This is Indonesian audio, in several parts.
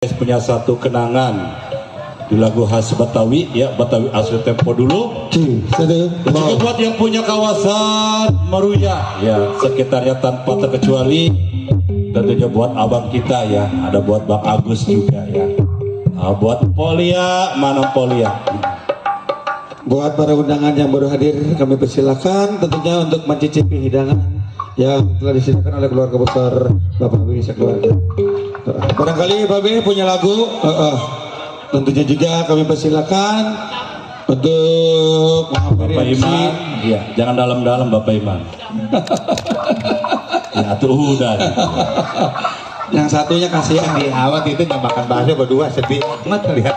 punya satu kenangan di lagu khas Betawi ya, Betawi asli tempo dulu. Juga buat yang punya kawasan Meruya ya sekitarnya tanpa terkecuali, tentunya buat abang kita ya, ada buat Bang Agus juga ya, buat Polia, mana Polia. Buat para undangan yang baru hadir, kami persilakan tentunya untuk mencicipi hidangan yang telah disediakan oleh keluarga besar Bapak B sekeluarga. Barangkali Bapak B punya lagu, tentunya juga kami persilakan untuk Bapak Iman, ya jangan dalam-dalam Bapak Iman. Ya tuh udah. Yang satunya kasihan di awal itu nggak makan bakso berdua, sedih amat lihat.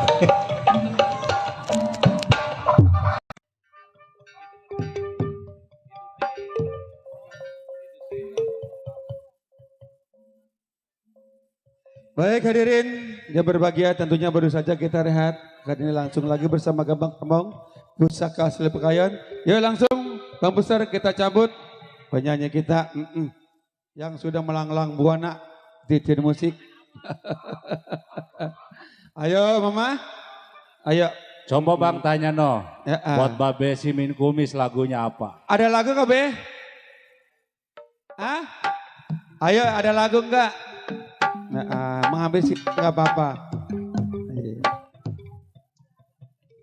Baik hadirin yang berbahagia, tentunya baru saja kita rehat. Kali ini langsung lagi bersama Gambang Kemong, Pusaka Asli Pekayon. Yuk langsung Bang Besar kita cabut penyanyi kita yang sudah melanglang buana di dunia musik. Ayo Mama, ayo. Coba Bang tanya no, Ya, buat Babe Simin Kumis lagunya apa? ada lagu nggak Be? Hah? Ayo ada lagu nggak? Mengambil sih nggak apa-apa.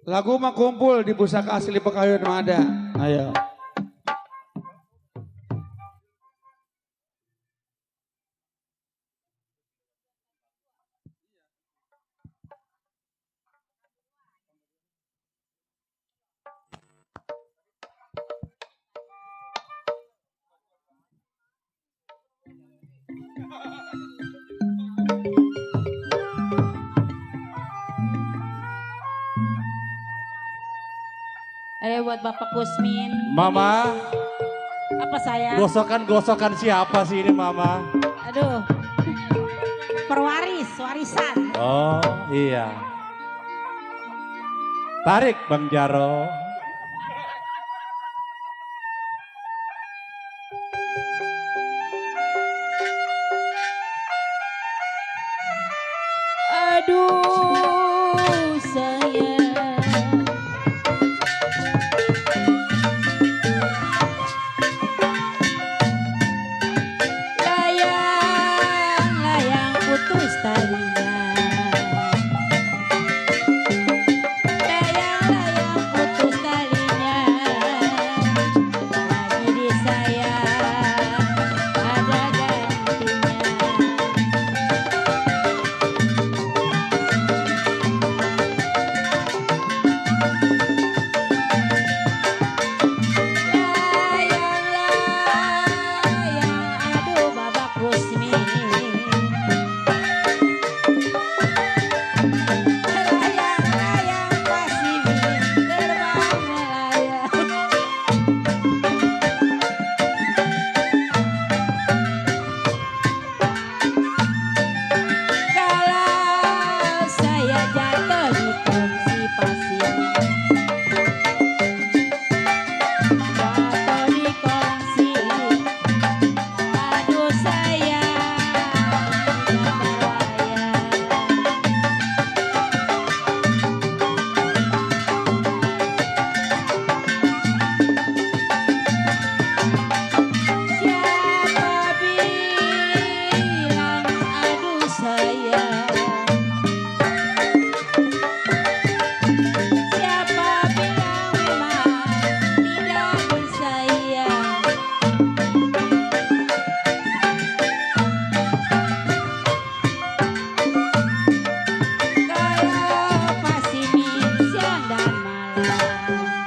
Lagu mah kumpul di Pusaka Asli Pekayon ada. Ayo. Ayo buat Bapak Kusmin. Mama, Apa sayang? gosokan siapa sih ini Mama? Aduh. Warisan. Oh iya. Tarik Bang Jaro. Aduh sayang. Layang putus talinya. Layang putus talinya. Lagi disayang ada gantinya. Aduh Bapak Kusmin. Layang pasimin terbang melayang. Kalau saya jatuh di kursi pasir, jatuh di kursi, aduh sayang, terbayang. Siapa bilang aduh sayang? Siapa bilang memang tidak disayang? Kalau pasimin siang dan malam.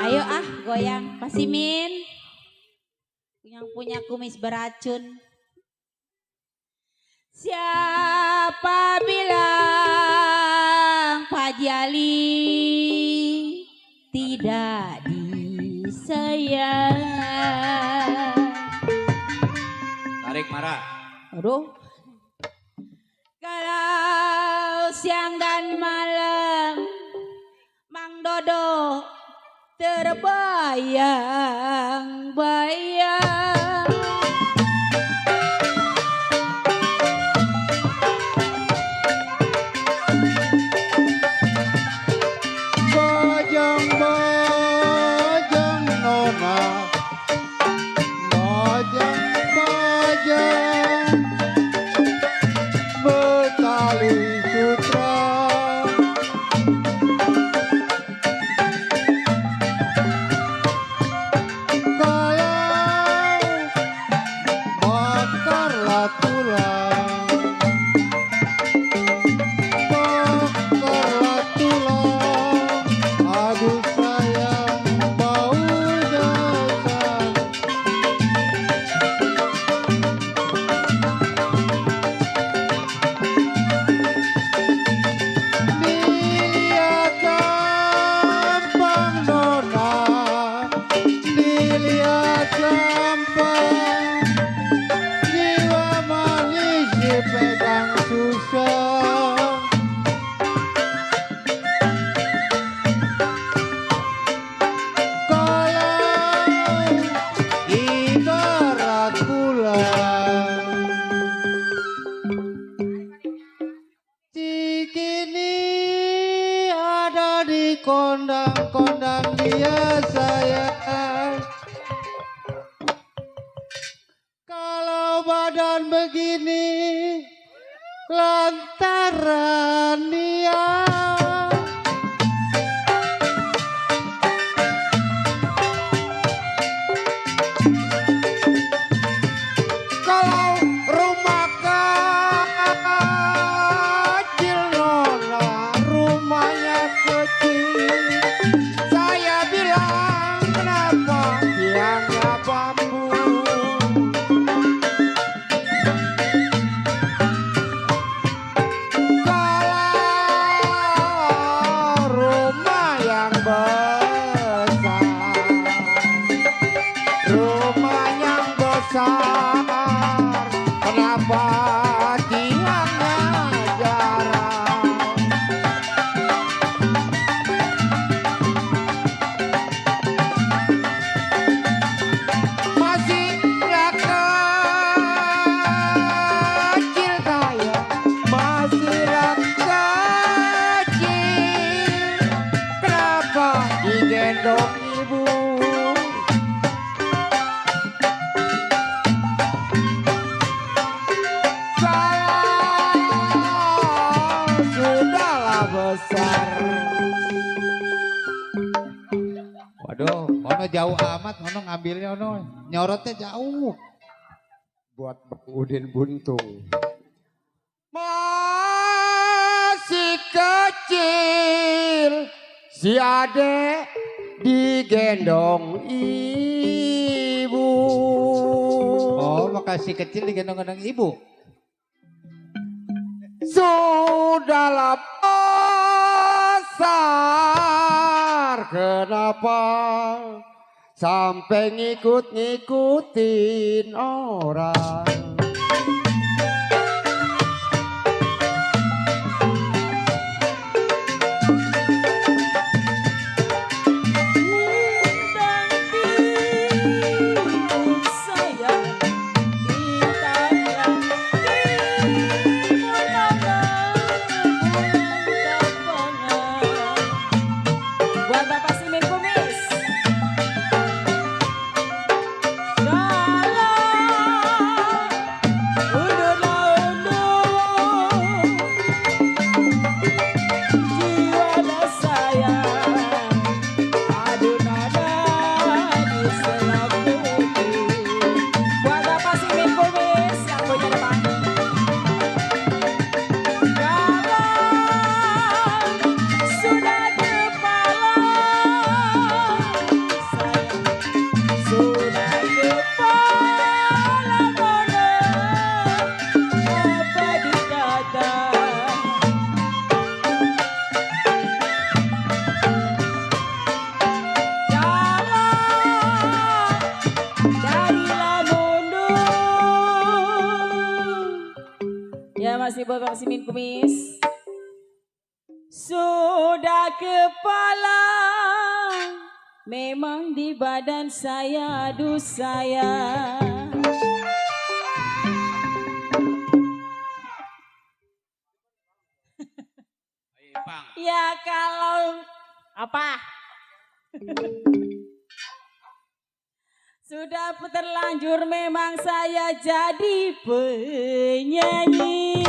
Ayo goyang pasimin. Yang punya kumis beracun. Siapa bilang Pak Jali tidak disayang? Tarik marah. Aduh. Kalau siang dan malam Mang Dodo terbayang-bayang. kondang-kondang dia sayang. Kalau badan begini lantaran dia. Kalau rumah kecil nona, rumahnya kecil. Saya bilang kenapa dia nggak bambu. Kalau rumah yang besar, rumah yang besar, kenapa tiangnya jarang? Masih kecil saya, masih kecil, kenapa digendong ibu? Sudahlah besar. Waduh, ono jauh amat, ono ngambilnya ono nyorotnya jauh. Buat Udin Buntung. Masih kecil, si adek digendong ibu. Oh, makasih kecil digendong-gendong ibu. Sudahlah besar, kenapa sampai ngikut-ngikutin orang? Masih buat Bapak Simin Kumis. Sudah kepala, memang di badan saya, aduh sayang. Ya kalau apa? Sudah terlanjur memang saya jadi penyanyi.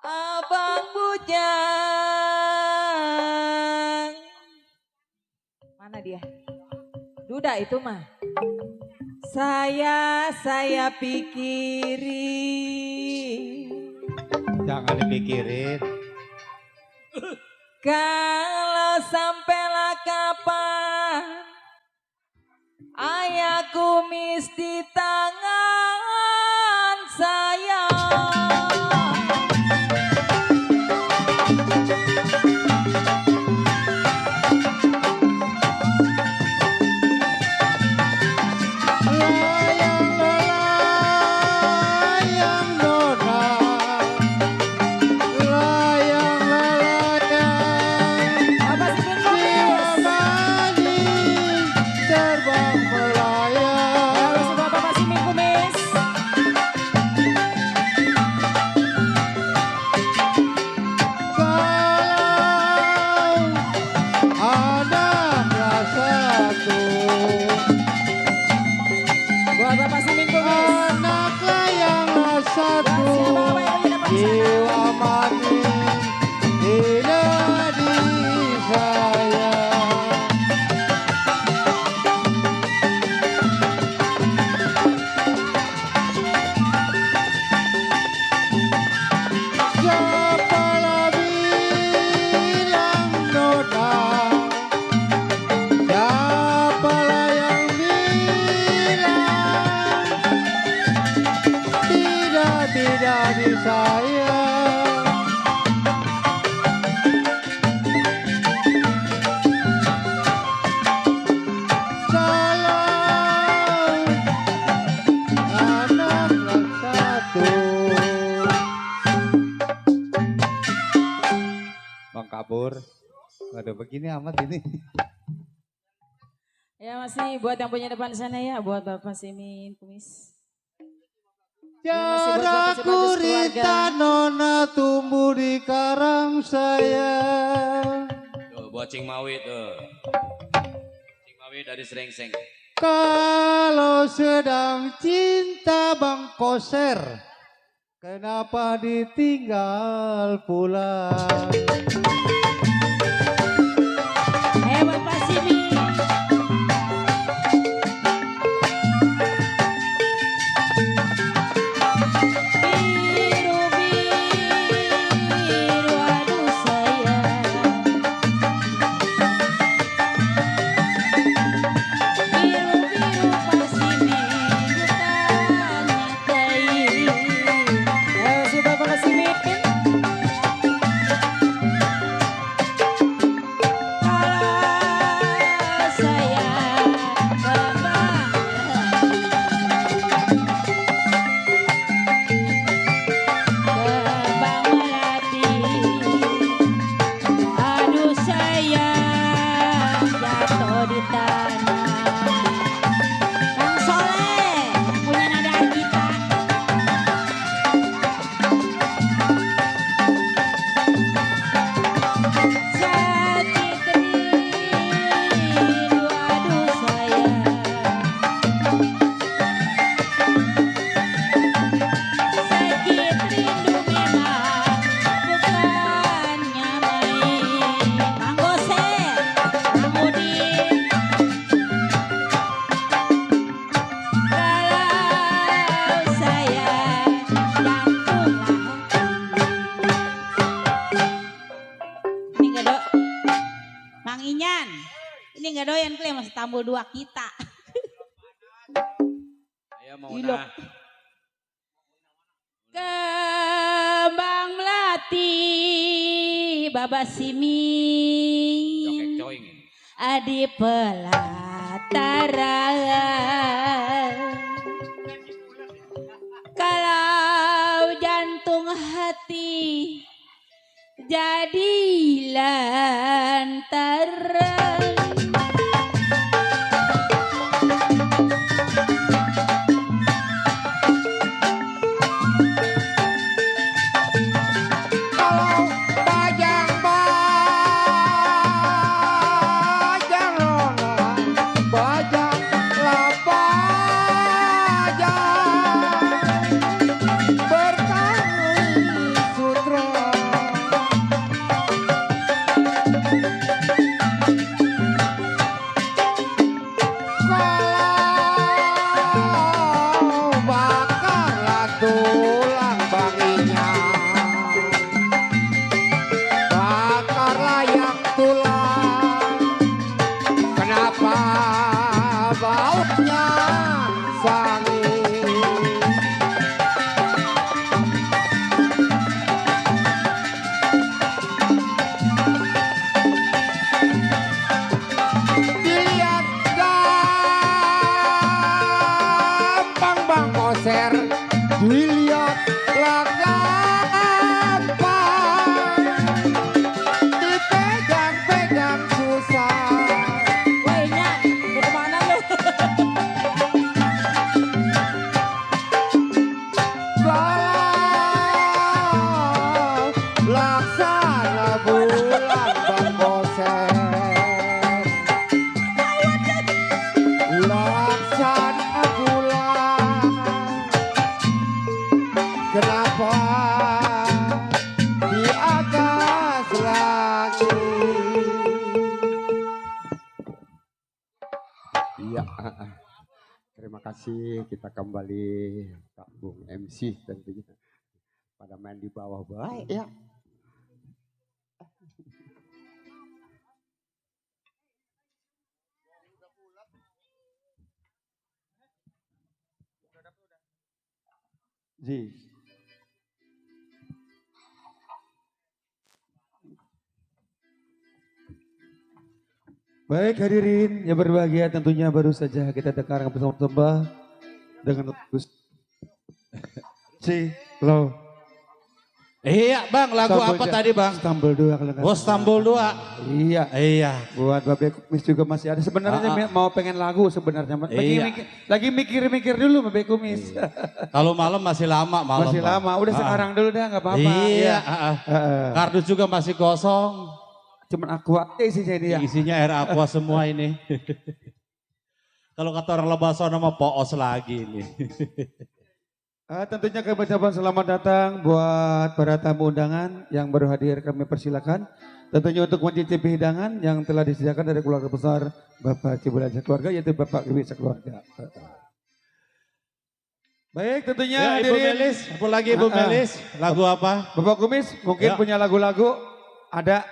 Abang Bujang. Mana dia? Duda itu mah. Saya pikirin. Jangan dipikirin. Kalau sampailah kapan ayah kumis di tangan saya. Bang kabur. Waduh begini amat ini. Ya masih buat yang punya depan sana ya, buat Bapak Simin Kumis. Cara gurita nona tumbuh di karang saya. Tuh, buat Cing Mawi tuh. Cing Mawi dari Serengseng. Kalau sedang cinta Bang Koser, kenapa ditinggal pulang? Bapak Simin. Ini nggak doyan klaim masih tambul 2 kita. Ayo mau nah. Kembang melati Baba Simin. Jokek coing. Adi pelataran. Kalau jantung hati jadi lantaran. Sutra laksana bulan Bangkoser, laksana bulan. Kenapa di atas langit? Iya, terima kasih. Kita kembali Kak Bung MC tentunya pada main di bawah baik ya. Ji. Baik hadirin yang berbahagia, tentunya baru saja kita dengarkan bersama-sama dengan Gus Si Lo. Iya bang, lagu Sambal apa Ja- tadi bang? Stambul 2 kalau nggak Oh salah. Stambul 2. Iya. Iya. Buat Babe Kumis juga masih ada. Sebenarnya mau pengen lagu sebenarnya. Iya. Lagi mikir-mikir dulu Babe Kumis. Kalau malam masih lama malam. Masih Bang. lama. Udah sekarang dulu dah nggak apa-apa. Iya. Heeh. Kardus juga masih kosong. Cuman aku aja isinya ini ya. Isinya air aqua semua ini. Kalau kata orang Lebaso nama poos lagi ini. Tentunya kami ucapkan selamat datang buat para tamu undangan yang baru hadir, kami persilakan. Tentunya untuk mencicipi hidangan yang telah disediakan dari keluarga besar Bapak Cibulan Sekeluarga, yaitu Bapak Dewi Sekeluarga. Baik, tentunya Ya, Ibu hadirin. Melis, apa lagi Ibu Melis? Lagu apa? Bapak Kumis mungkin Ya. punya lagu-lagu, ada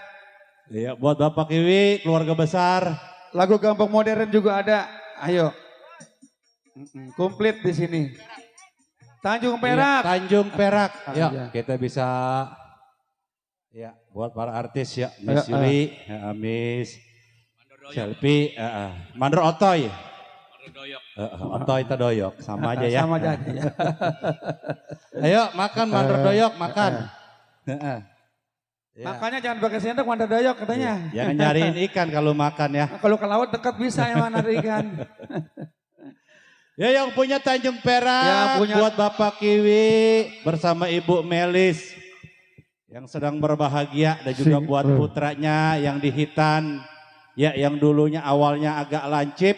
Iya, buat Bapak Kiwi, keluarga besar. lagu gampang modern juga ada. Ayo, komplit di sini. Tanjung Perak. Iya, Tanjung Perak. Ya, iya. kita bisa ya buat para artis ya, Miss Yuli, Miss Selfie, Mandor Otoy. Otoy itu doyok, sama aja ya. Sama aja. Ya. Ayo makan Mandor doyok, makan. Ya. Makanya jangan pakai sendok, mandar doyok katanya. Jangan nyariin ikan kalau makan ya. Nah, kalau ke laut dekat bisa ya mana ada ikan. Ya yang punya Tanjung Perak, Yang punya- buat Bapak Kiwi bersama Ibu Melis yang sedang berbahagia, dan juga buat putranya yang di Hitan, ya yang dulunya awalnya agak lancip,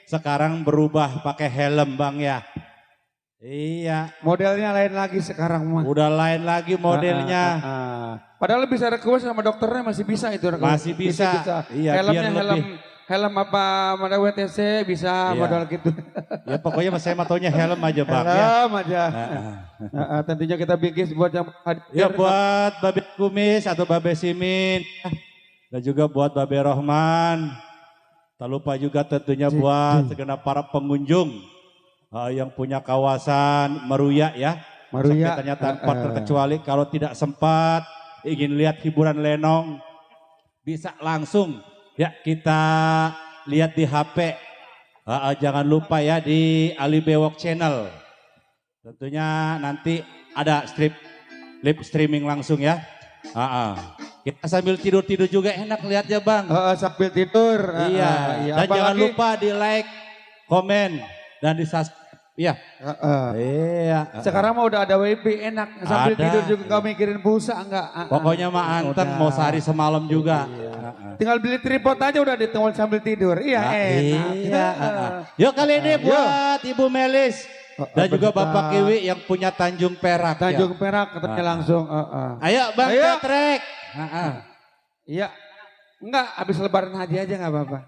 sekarang berubah pakai helm bang ya. Iya, Modelnya lain lagi sekarang mah. udah lain lagi modelnya. Padahal bisa request sama dokternya masih bisa itu. Masih bisa. Iya, Helmnya biar lebih. helm apa model WTC bisa Iya. model gitu. Ya pokoknya saya matonya helm aja bang ya. Helm aja. Tentunya kita bikin buat yang hadir. Ya buat Babe Kumis atau Babe Simin, dan juga buat Babe Rohman. Tak lupa juga tentunya buat segenap para pengunjung yang punya kawasan Meruya ya. Meruya. Sekitarnya tanpa terkecuali, kalau tidak sempat ingin lihat hiburan lenong, bisa langsung ya kita lihat di HP. Jangan lupa ya di Ali Bewok Channel. Tentunya nanti ada live streaming langsung ya. Kita sambil tidur-tidur juga enak lihatnya bang. Sambil tidur. Iya. Dan jangan Apalagi- lupa di like, komen, dan di subscribe. Iya. Iya. Sekarang mah udah ada WiFi enak. Sambil Ada. tidur juga nggak mikirin pulsa enggak. Pokoknya mah anteng Udah. mau sehari semalam juga. Tinggal beli tripod aja udah ditinggal sambil tidur. Iya enak. Iya. Yuk kali ini buat Ibu Melis dan juga Bapak Kiwi yang punya Tanjung Perak. Tanjung Perak katanya langsung. Ayo Bang Ayo. Patrick. Iya. Enggak, habis lebaran haji aja nggak apa-apa.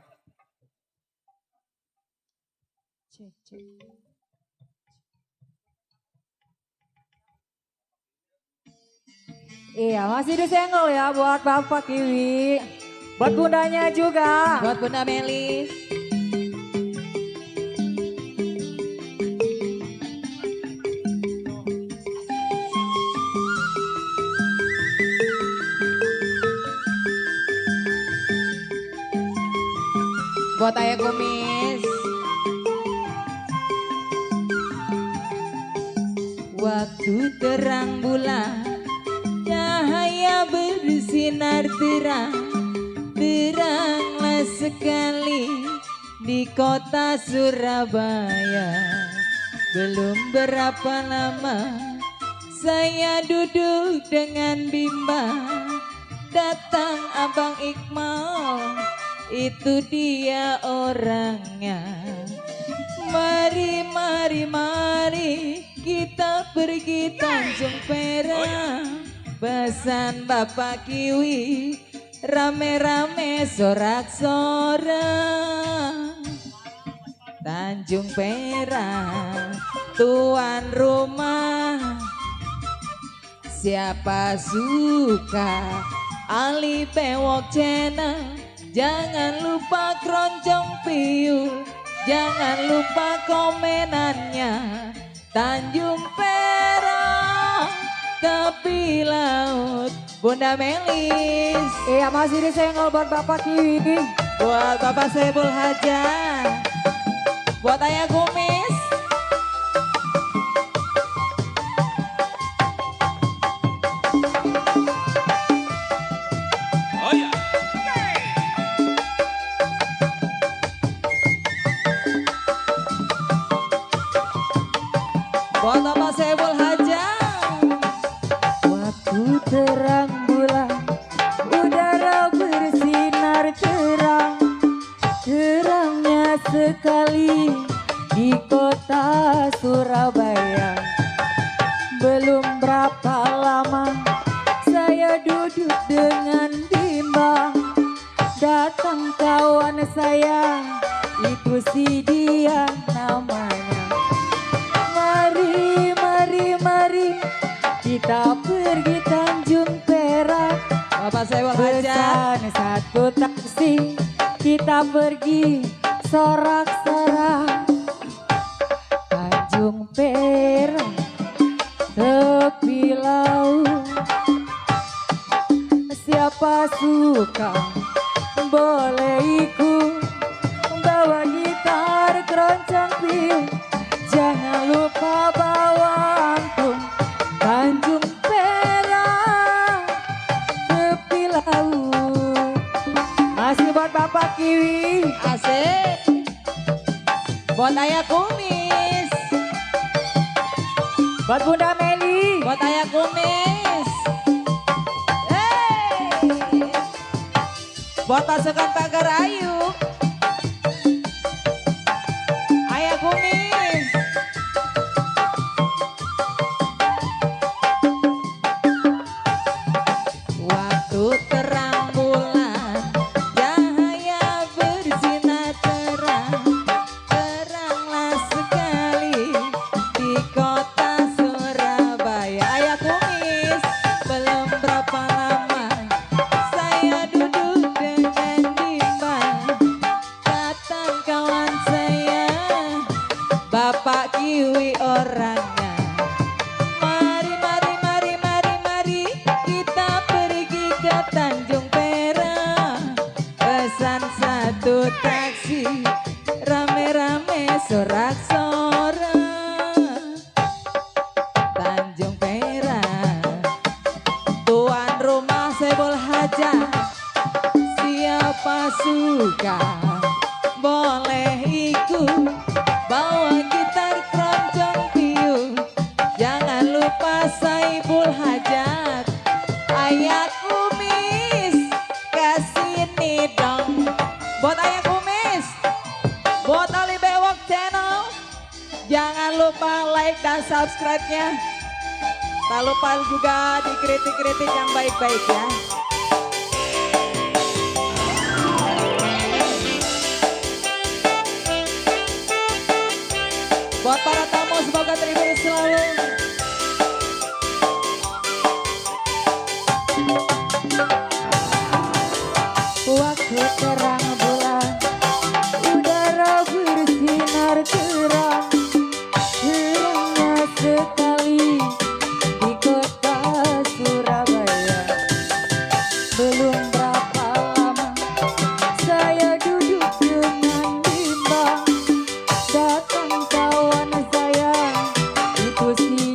Iya, masih disenggol ya buat Bapak Kiwi. Buat bundanya juga. Buat Bunda Melis. Buat Ayah Kumis. Waktu terang bulan, cahaya bersinar terang, teranglah sekali di kota Surabaya. Belum berapa lama saya duduk dengan bimbang. Datang Abang Iqmal, itu dia orangnya. Mari, mari, mari kita pergi Tanjung Perak. Pesan Bapak Kiwi, rame-rame sorak-sorak. Tanjung Perak, tuan rumah. Siapa suka Ali Bewok Channel, jangan lupa keroncong piul, jangan lupa komenannya. Tanjung Perak, tepi laut, Bunda Melis. Iya masih disenggol buat Bapak Kiwi, buat Bapak Sebul Haja, buat Ayah Kumis. Oh ya. Buat Bapak Sebul Haja. Waktu terang bulan, udara bersinar terang. Terangnya sekali di kota Surabaya. Belum berapa lama saya duduk dengan bimbang. Datang kawan saya, itu si dia namanya. Mari, mari, mari kita pergi Tanjung Perak. Bapak Sebul Haja, pesan satu taksi, kita pergi sorak-sorak. Tanjung Perak, tepi laut. Siapa suka boleh ikut, bawa gitar keroncong piu, jangan lupa bawa angklung. Tanjung Perak, tepi laut. Masih buat Bapak Kiwi, asik. Buat Ayah Kumis, buat Bunda Meli, buat Ayah Kumis. Buat pasukan Pagar Ayu, Ayah Kumis. Waktu terang bulan, cahaya bersinar terang. Teranglah sekali di kota Surabaya. Ayah Kumis, belum berapa lama saya duduk dengan bimbang. Datang kawan saya, Bapak Kiwi orangnya. Mari, mari, mari, mari, mari kita pergi ke Tanjung Perak. Pesan satu taksi, rame-rame sorak-sorak. Tanjung Perak, tuan rumah Sebul Haja. Siapa suka boleh ikut, bawa gitar keroncong piu, jangan lupa Saibul Hajat. Ayah Kumis, kesini dong. Buat Ayah Kumis, buat Ali Bewok Channel, jangan lupa like dan subscribe-nya. Tak lupa juga dikritik-kritik yang baik-baik ya. Buat para tamu semoga terhibur selalu. Waktu terang bulan, udara bersinar terang. Terangnya sekali di kota Surabaya. Belum berapa lama saya duduk dengan bimbang. Datang kawan saya, itu si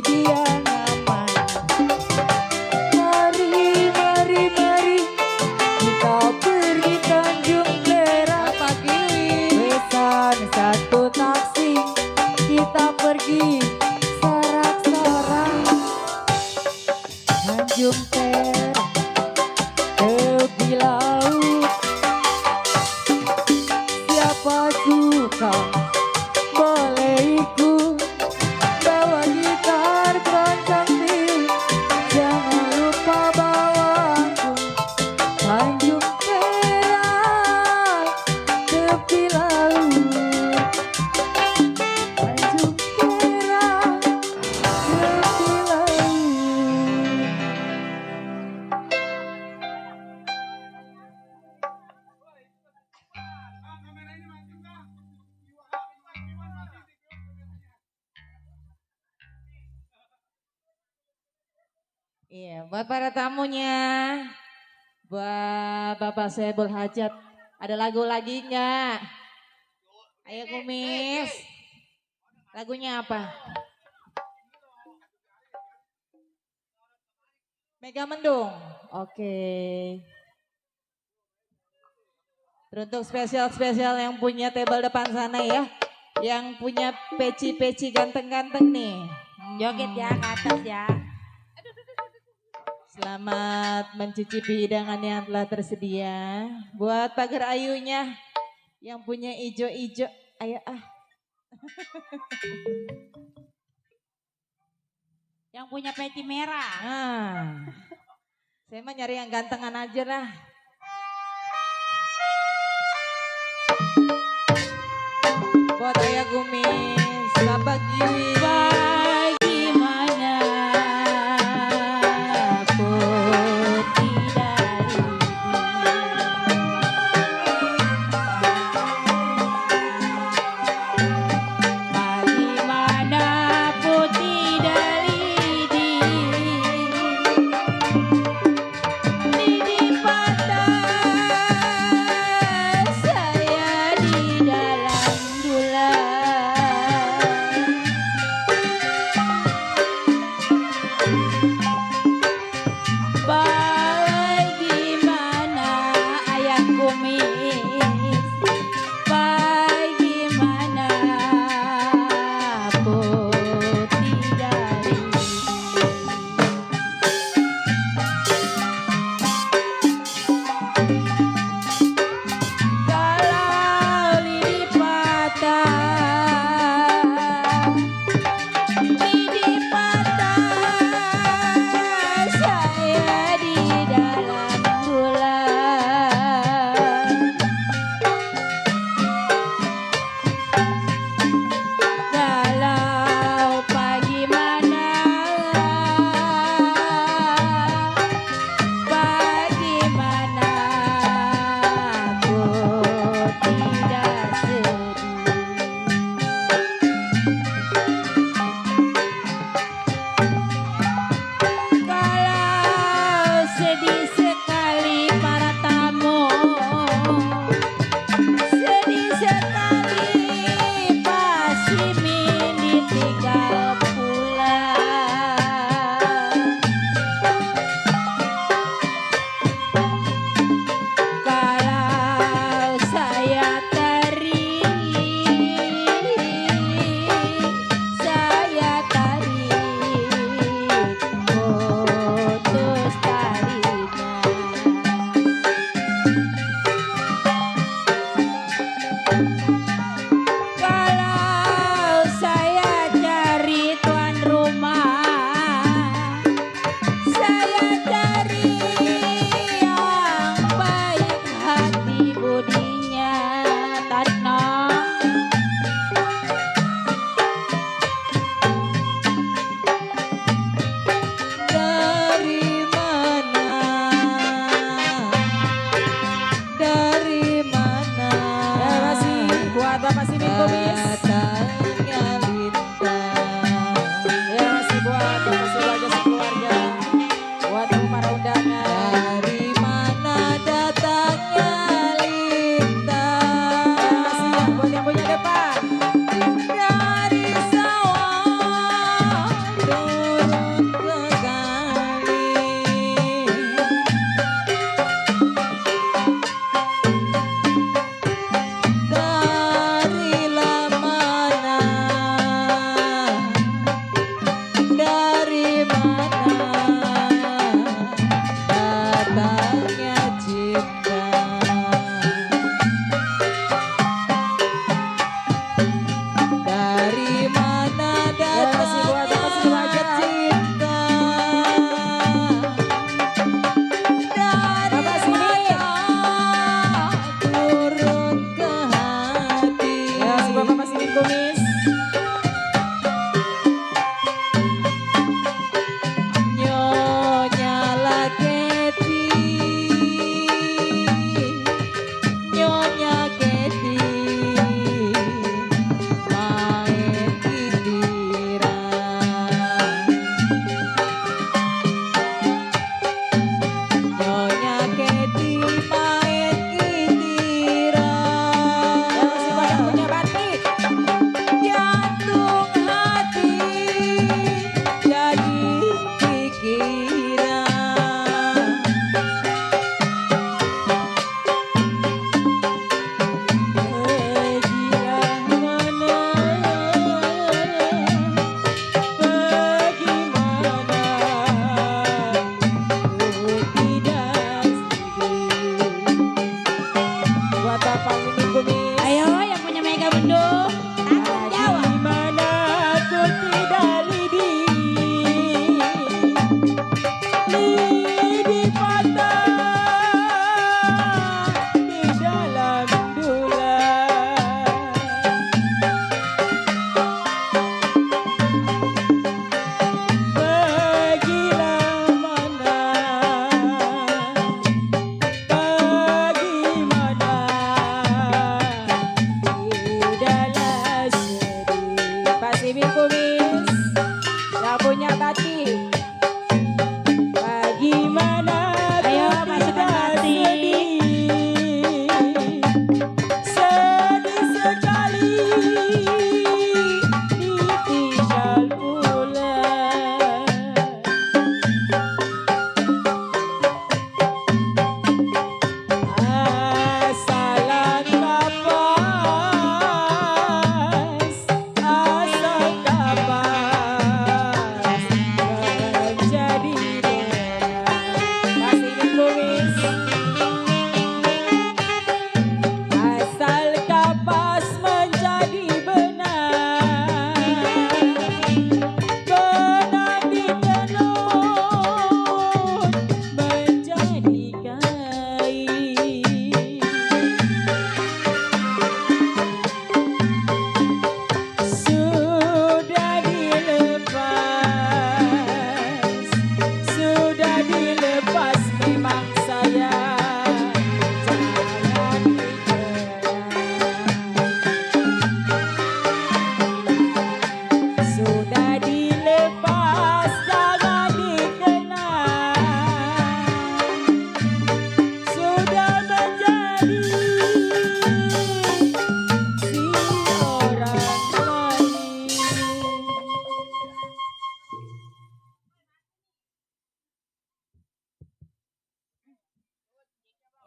Iya, buat para tamunya, buat Bapak Sebul Hajat, ada lagu lagi nggak? Ayo Kumis, lagunya apa? Mega Mendung, oke. Teruntuk spesial-spesial yang punya table depan sana ya, yang punya peci-peci ganteng-ganteng nih. Joget ya ke atas ya. Selamat mencicipi hidangan yang telah tersedia. Buat pagar ayunya yang punya ijo-ijo, ayo ah. Yang punya peci merah. Nah, saya mah nyari yang gantengan aja lah. Buat Ayah Kumis, Bapak Giwi. Bagaimana putih dari bagaimana putih dari di patah saya di dalam dulan.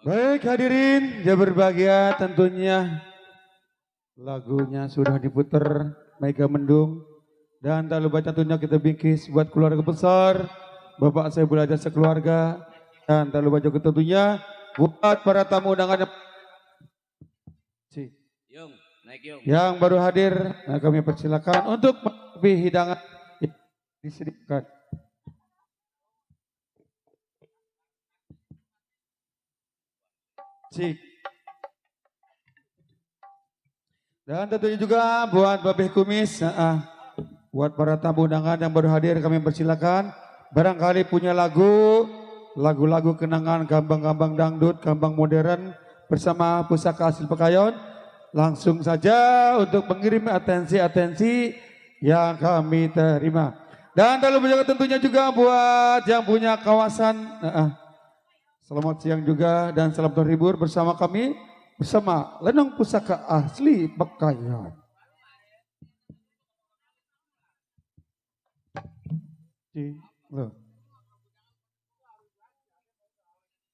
Baik hadirin yang berbahagia, tentunya lagunya sudah diputar Mega Mendung. Dan tak lupa tentunya kita bingkis buat keluarga besar Bapak saya belajar sekeluarga. Dan tak lupa juga tentunya buat para tamu undangan Yung, naik Yung. yang baru hadir. Nah, kami persilakan untuk mencicipi hidangan yang disediakan. Dan tentunya juga buat Babeh Kumis, buat para tamu undangan yang baru hadir kami persilakan. Barangkali punya lagu-lagu kenangan gambang-gambang dangdut, gambang modern bersama pusaka hasil Pekayon. Langsung saja untuk mengirim atensi-atensi yang kami terima. Dan tak lupa juga tentunya juga buat yang punya kawasan. Selamat siang juga dan selamat berhibur bersama kami. Bersama Lenong Pusaka Asli Pekayon.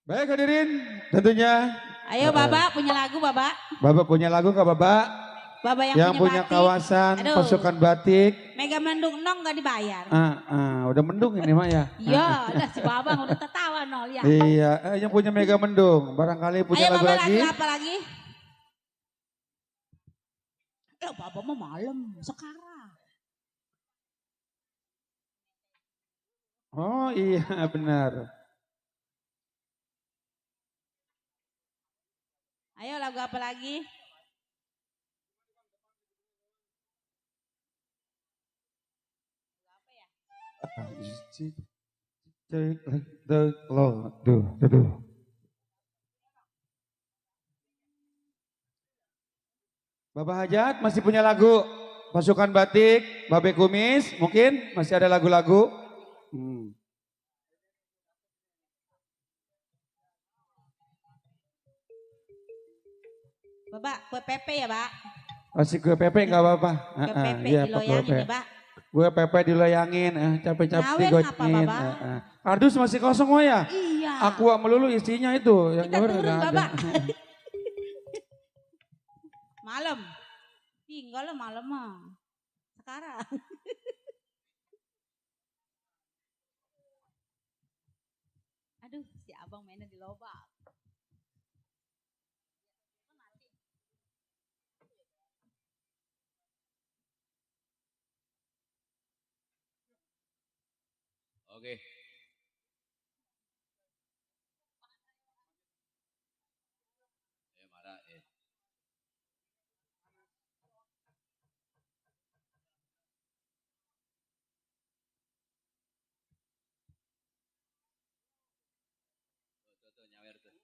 Baik hadirin, tentunya. Ayo Babak punya lagu Babak. Babak punya lagu nggak Babak? Babak yang punya batik. Kawasan Aduh. pasukan batik. Mega Mendung nong gak dibayar. Udah mendung ini mah ya. Iya, udah si Babang udah tertawa nol ya. Iya, yang punya Mega Mendung, barangkali punya Ayo lagu Babak lagi. lagu apa lagi? Babak mau malam sekarang. Oh iya benar. Ayo lagu apa lagi? Take the Lord. Duh. Bapak Hajat masih punya lagu pasukan batik, Babe Kumis, mungkin masih ada lagu-lagu. Babak kue pepe ya Pak. Masih kue pepe nggak apa-apa. Kue pepe Iya, diloyangin ya Pak. Gue pepe diloyangin, capek-capek Ngawen digocengin. apa, Bapak? Kardus masih kosong oh ya? Iya. Aku melulu isinya itu. Yang Kita luar turun nggak ada. Babak. Malam. Tinggal lo malam mah. Sekarang. Aduh, si abang mainnya di lobak. Oke. Marah eh. Tuh, nyawer tuh.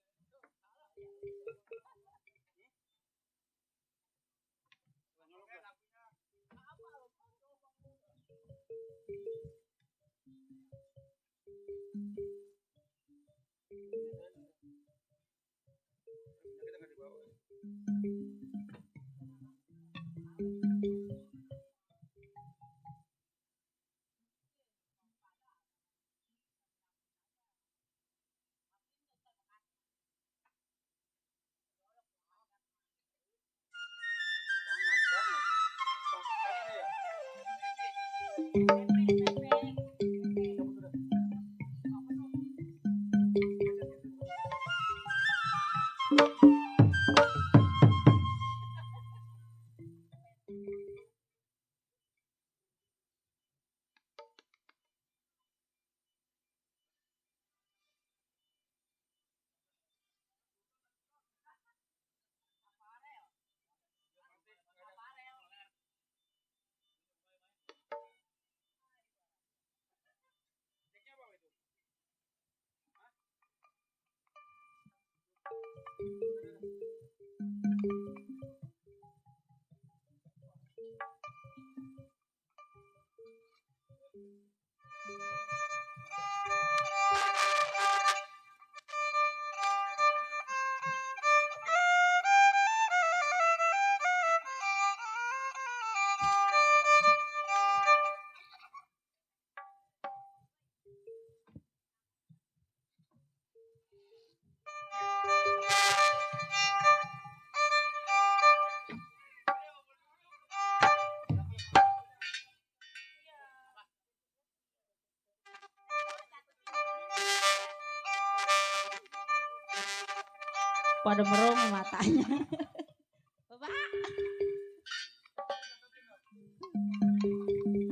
pada merung matanya. Bapak.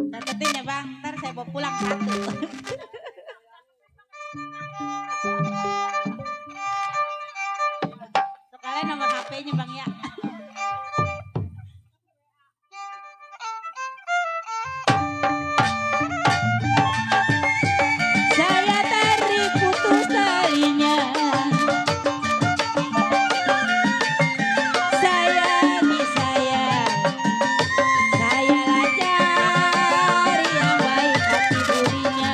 Catetin ya bang, ntar saya bawa pulang satu. Sekalian nomor HP-nya bang ya. Saya tarik putus talinya. Sayangi saya cari yang baik hati dirinya.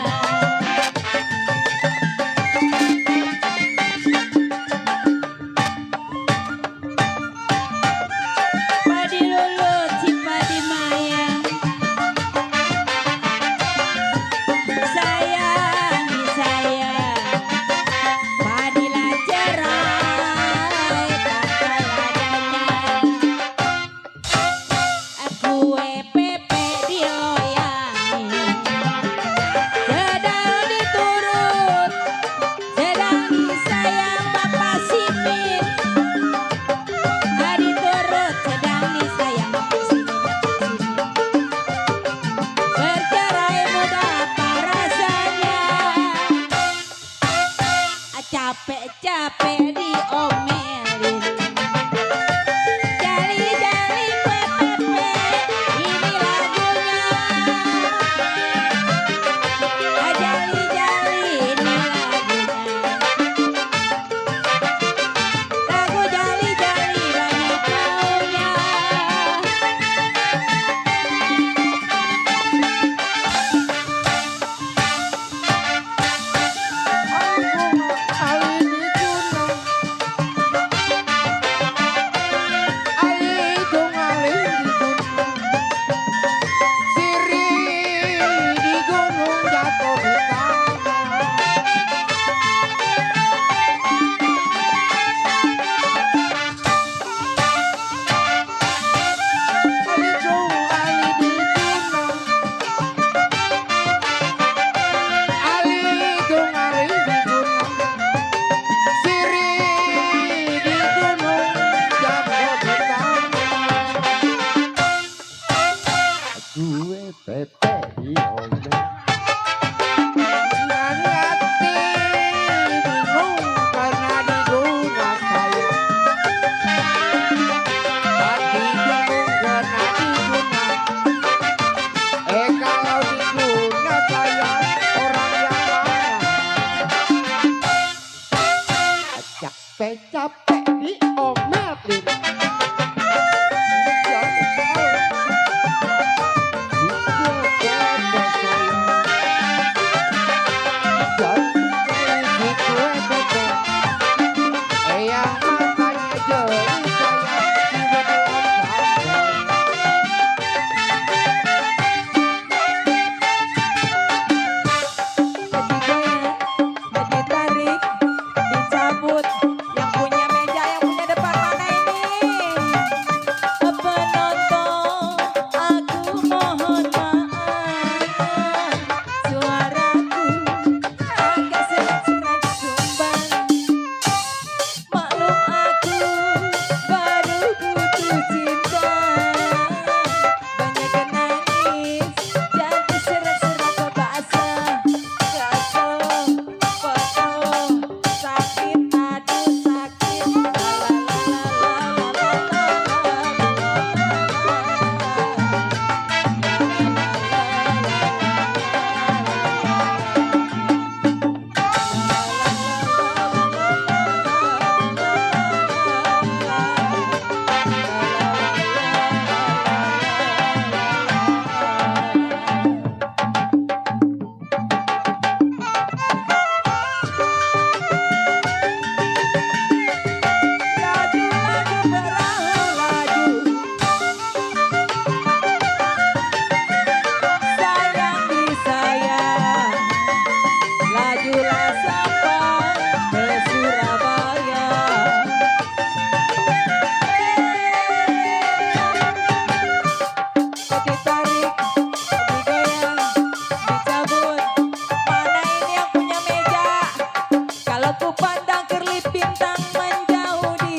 Padi lulut si padi mayang. Sayangi saya padilah cerai takkan adanya. Aku WPP dioyangi, sedang diturut, sedang disayang Bapak Simin. Diturut, sedang disayang Bapak Simin. Bercerai muda apa rasanya, capek-capek diomelin. Jali-jali PPP, ini lagunya. Jali-jali ini lagunya. Lagu jali-jali banyak maunya. Capek-capek diomelin. Ditarik, dicabut, yang punya meja, yang punya depan mana ini? Penonton, aku mohon maaf, suaraku agak serak-serak sumbang. Maklum aku baru butuh cinta, banyak yang nangis, jadi serak-serak basah. Gatel, potong, sakit, aduh sakit, laju-laju perahu laju, sayangi saya, lajulah sampai ke Surabaya. Ditarik, digoyang, dicabut. Mana ini yang punya meja? Kalau ku pandang kerlip bintang menjauh di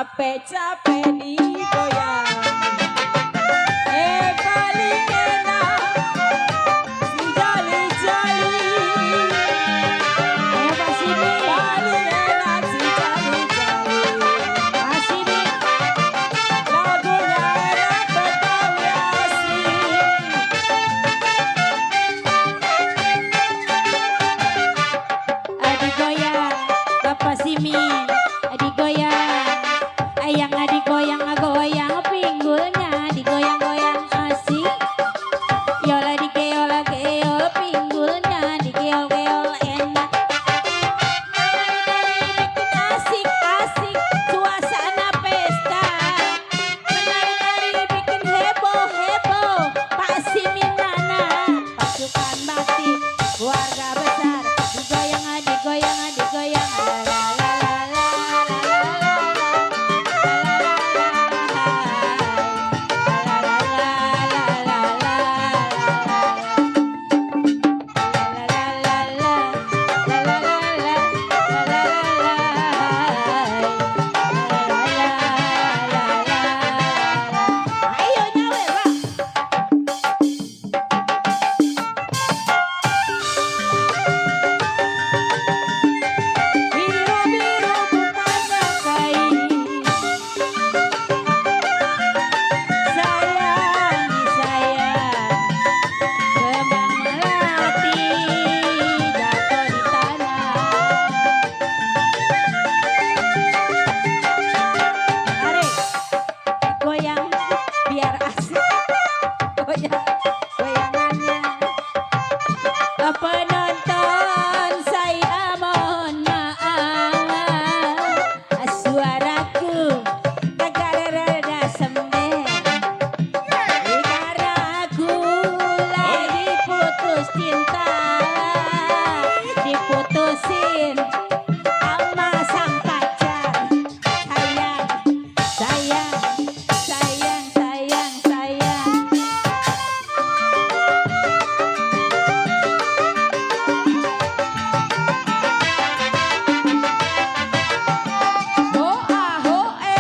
capek-capek digoyang. Paling enak si jali-jali. Pak Simi. Paling enak si jali-jali. Pak Simi. Lagunya enak Betawi asli. Adik goyang, Bapak Simi. Adik goyang, ayang adik goyang, goyang pinggulnya, digoyang-goyang asik. Yola dikeol keol pinggulnya, dikeol-keol enak. Bikin asik-asik suasana pesta. Menari-nari bikin heboh-heboh. Pak Simi Nana, pasukan bakti keluarga besar. Digoyang adik goyang adik goyang. Ayo nyawer Pak. Biru-biru bukannya kain, sayang disayang, kembang melati jatuh di tanah. Mari goyang biar asik, goyang goyangannya. Penonton saya mohon maaf, suaraku agak rada sembeh karena aku lagi putus cinta, diputusin sama sang pacar. Sayang, sayang, sayang, sayang, sayang. Hoa hoe.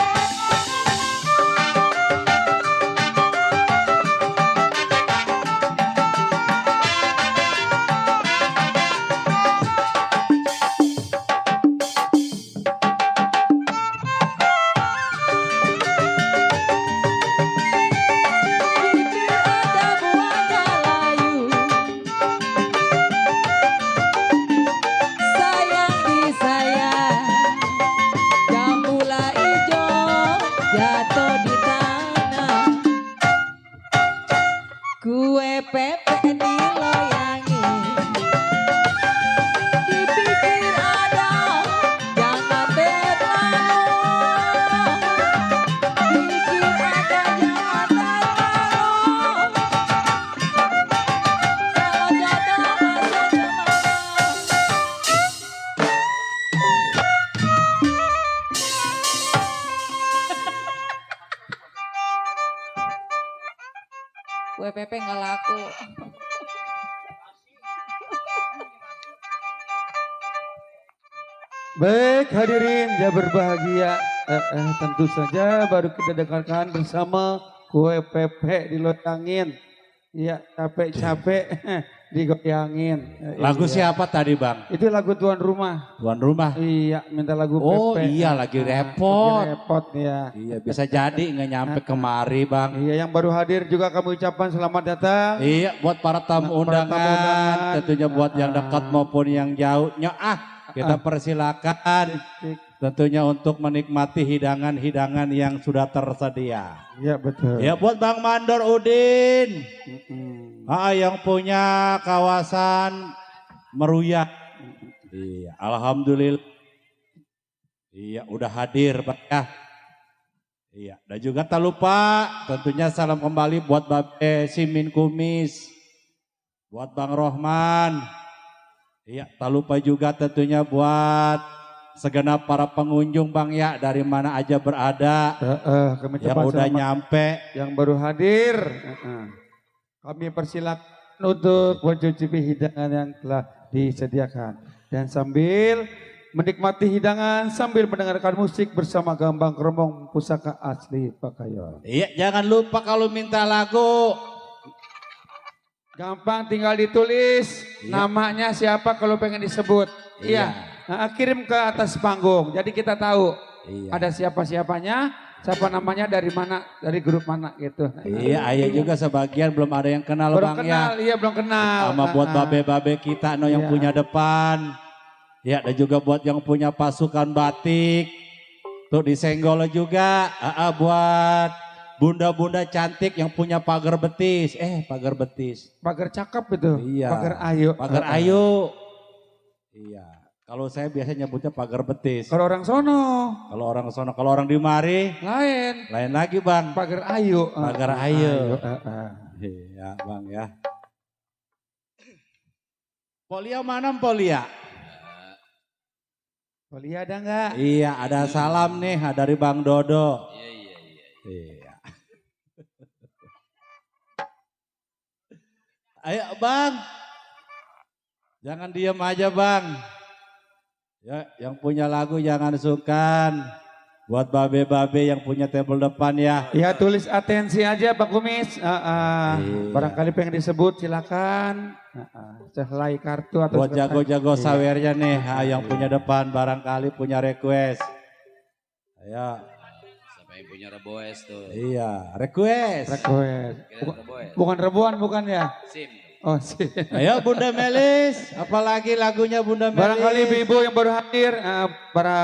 Bibir ada buahnya layu, sayang disayang, jambula ijo jatuh di tanah, kue pepek diloyangi, dipikir ada jangan terlalu, pikir ada jangan terlalu, kalau jodoh masuk kemana. Kue pepe nggak laku. Baik hadirin yang berbahagia, tentu saja baru kita dengarkan bersama kue pepe diloyangin, ya capek-capek digoyangin. Lagu Iya. siapa tadi Bang? Itu lagu tuan rumah. Tuan rumah. Iya, minta lagu Oh pepe. iya lagi Lagi repot. repot ya. Iya bisa jadi nggak nyampe kemari Bang. Iya, yang baru hadir juga kami ucapkan selamat datang. Iya buat para tamu Para tamu undangan, undangan. tentunya buat yang dekat maupun yang jauh. Kita persilakan tentunya untuk menikmati hidangan-hidangan yang sudah tersedia. Iya betul. Ya buat Bang Mandor Udin, Mm-mm. yang punya kawasan Meruya. Iya, alhamdulillah. Iya, udah hadir Pak ya. Iya, dan juga tak lupa tentunya salam kembali buat Babe Simin Kumis, buat Bang Rohman. Iya, tak lupa juga tentunya buat segenap para pengunjung Bang ya, dari mana aja berada, Kami yang ucapkan udah selamat nyampe. yang baru hadir. Kami persilakan untuk mencicipi hidangan yang telah disediakan. Dan sambil menikmati hidangan sambil mendengarkan musik bersama Gambang Kromong Pusaka Asli Pakayon. Iya, jangan lupa kalau minta lagu. Gampang, tinggal ditulis namanya siapa kalau pengen disebut. Iya. Nah, kirim ke atas panggung. Jadi kita tahu ada siapa-siapanya, siapa namanya, dari mana, dari grup mana gitu. Iya, ayah juga sebagian belum ada yang kenal Belum Bang kenal, ya. iya belum kenal. Sama buat babe-babe kita yang punya depan. Ya, dan juga buat yang punya pasukan batik. Tuh disenggol juga. Buat bunda-bunda cantik yang punya pagar betis. Pagar betis. Pagar cakep itu. Iya. Pagar ayu. Pagar ayu. Iya. Kalau saya biasanya nyebutnya pagar betis. Kalau orang sono. Kalau orang sono, kalau orang di mari Lain. lain lagi Bang. Pagar ayu. Pagar ayu. Iya Bang ya. Polia mana Polia? Polia ada enggak? Iya, ada salam nih dari Bang Dodo. Iya. Ayo Bang. Jangan diem aja Bang. Ya, yang punya lagu jangan sungkan. Buat babe-babe yang punya table depan ya. Ya tulis atensi aja Pak Kumis. Barangkali pengen disebut silakan. Sehelai kartu atau buat jago-jago sawernya nih, yang punya depan barangkali punya request. Ayo. Siapa yang punya reboes tuh? Iya, request. Bukan rebuan bukan ya? Sim. Oh sih. Ayo Bunda Melis, apalagi lagunya Bunda Melis. Barangkali ibu-ibu yang baru hadir, para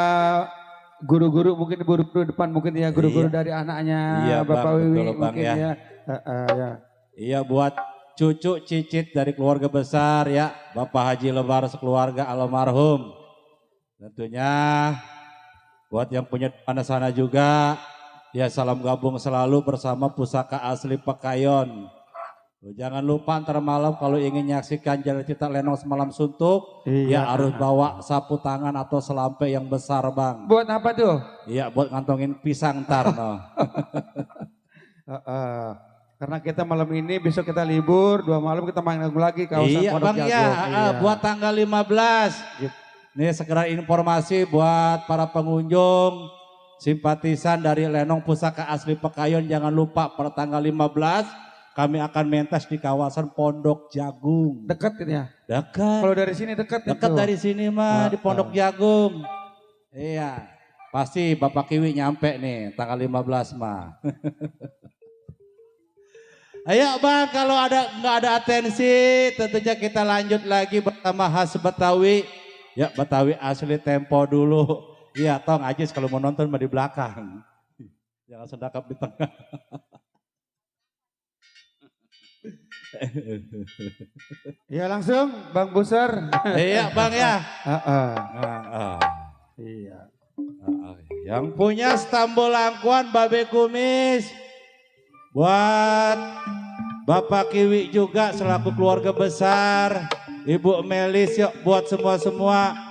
guru-guru mungkin guru-guru depan mungkin ya, guru-guru dari anaknya Bapak Wiwi mungkin ya. Iya, buat cucu cicit dari keluarga besar ya, Bapak Haji Lebar sekeluarga almarhum. Tentunya buat yang punya depan sana juga, ya salam gabung selalu bersama Pusaka Asli Pakayon. Jangan lupa ntar malam kalau ingin menyaksikan Jalan Cita Lenong Semalam Suntuk, ya harus bawa sapu tangan atau selampe yang besar Bang. Buat apa tuh? Iya, buat ngantongin pisang ntar no. Karena kita malam ini, besok kita libur, 2 malam kita main lagi kawasan Iya Pondok Bang Jagung. ya, buat tanggal 15. Gitu. Nih sekedar informasi buat para pengunjung, simpatisan dari Lenong Pusaka Asli Pakayon, jangan lupa pada tanggal 15 kami akan mentas di kawasan Pondok Jagung. Dekat ini ya? Dekat. Kalau dari sini dekat itu. Dekat dari sini mah di Pondok Jagung. Iya. Pasti Bapak Kiwi nyampe nih tanggal 15 mah. Ayo Bang, kalau nggak ada atensi, tentunya kita lanjut lagi bersama khas Betawi. Ya Betawi asli tempo dulu. Iya, tong Ajis kalau mau nonton mah di belakang. Jangan sedekap di tengah. Ya langsung Bang Buser. Iya Bang ya. Iya. Yang punya stambol angkuan Babe Kumis. Buat Bapak Kiwi juga selaku keluarga besar. Ibu Melis, yuk buat semua-semua.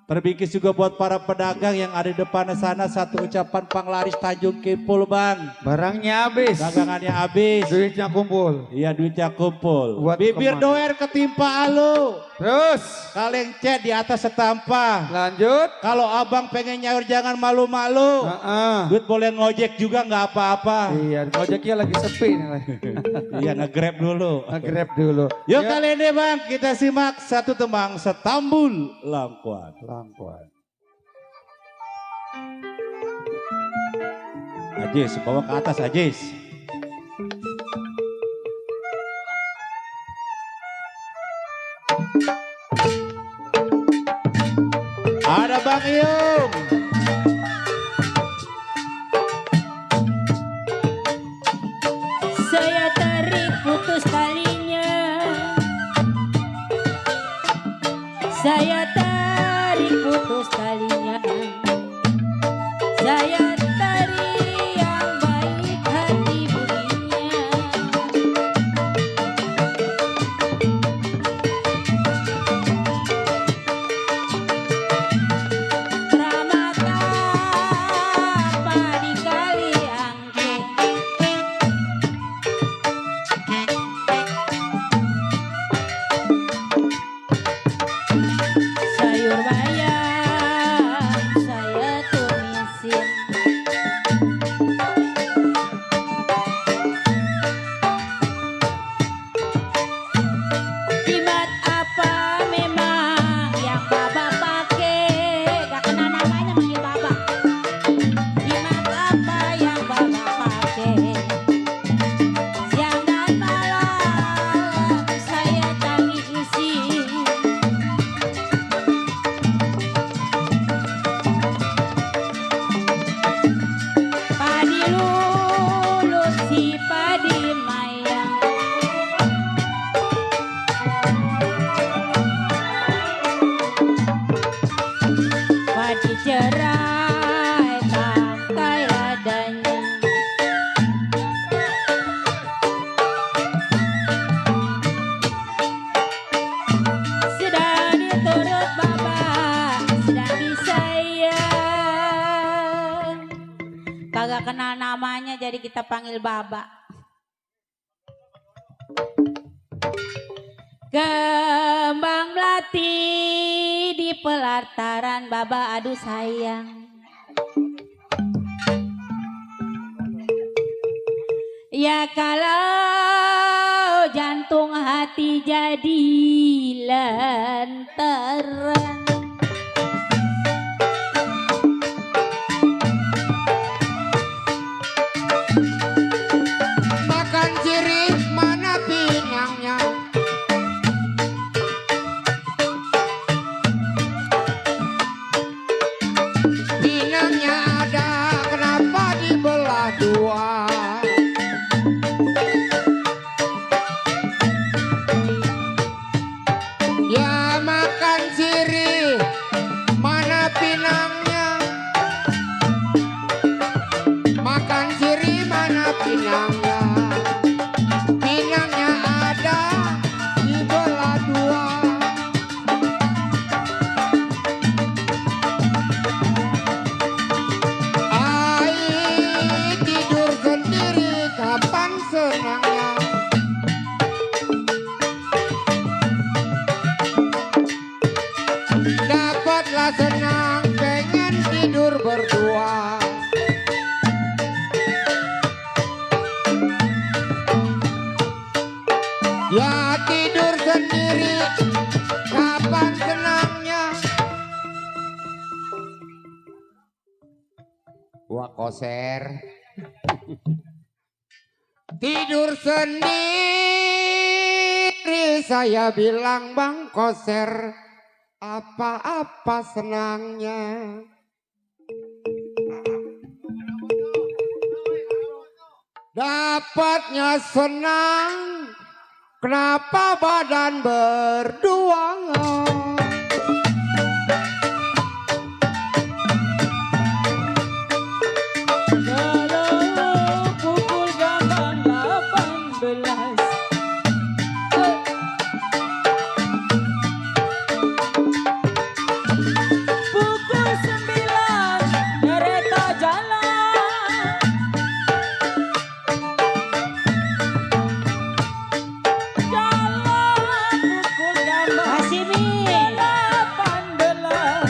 Terbingkis juga buat para pedagang yang ada di depan sana, satu ucapan panglaris Tanjung Kipul Bang. Barangnya habis. Dagangannya habis. Duitnya kumpul. Iya duitnya kumpul. Buat Bibir kemana? doer ketimpa alu. Terus. Kaleng cet di atas setampa. Lanjut. Kalau abang pengen nyaur jangan malu-malu. Duit boleh ngojek juga nggak apa-apa. Iya, ojeknya lagi sepi nih. Iya nge-grab dulu. Nge-grab dulu. Yuk kali ini Bang kita simak satu tembang Setambul Langkuan. Ajis, bawa ke atas Ajis. Ada Bang Iyung. Saya tarik putus talinya, saya tarik putus talinya, saya tarik yang baik hati budinya. Keramat Kagak kenal namanya jadi kita panggil Baba. Kembang melati di pelataran Baba, aduh sayang. Ya kalau jantung hati jadi lantaran. Makan sirih mana pinangnya, pinangnya ada kenapa dibelah dua. Ya makan sirih mana pinangnya, makan sirih mana pinangnya, pinangnya ada dibelah dua. Ai tidur sendiri kapan senangnya, dapatlah senang pengen tidur berdua. Ya tidur sendiri kapan senangnya. Wah koser. Tidur sendiri saya bilang Bang Koser, apa-apa senangnya. Dapatnya senang, kenapa badan berduaan. Kalau pukul gampang 18, pukul 9 kereta jalan. Kalau pukul gampang Hasimin. 18,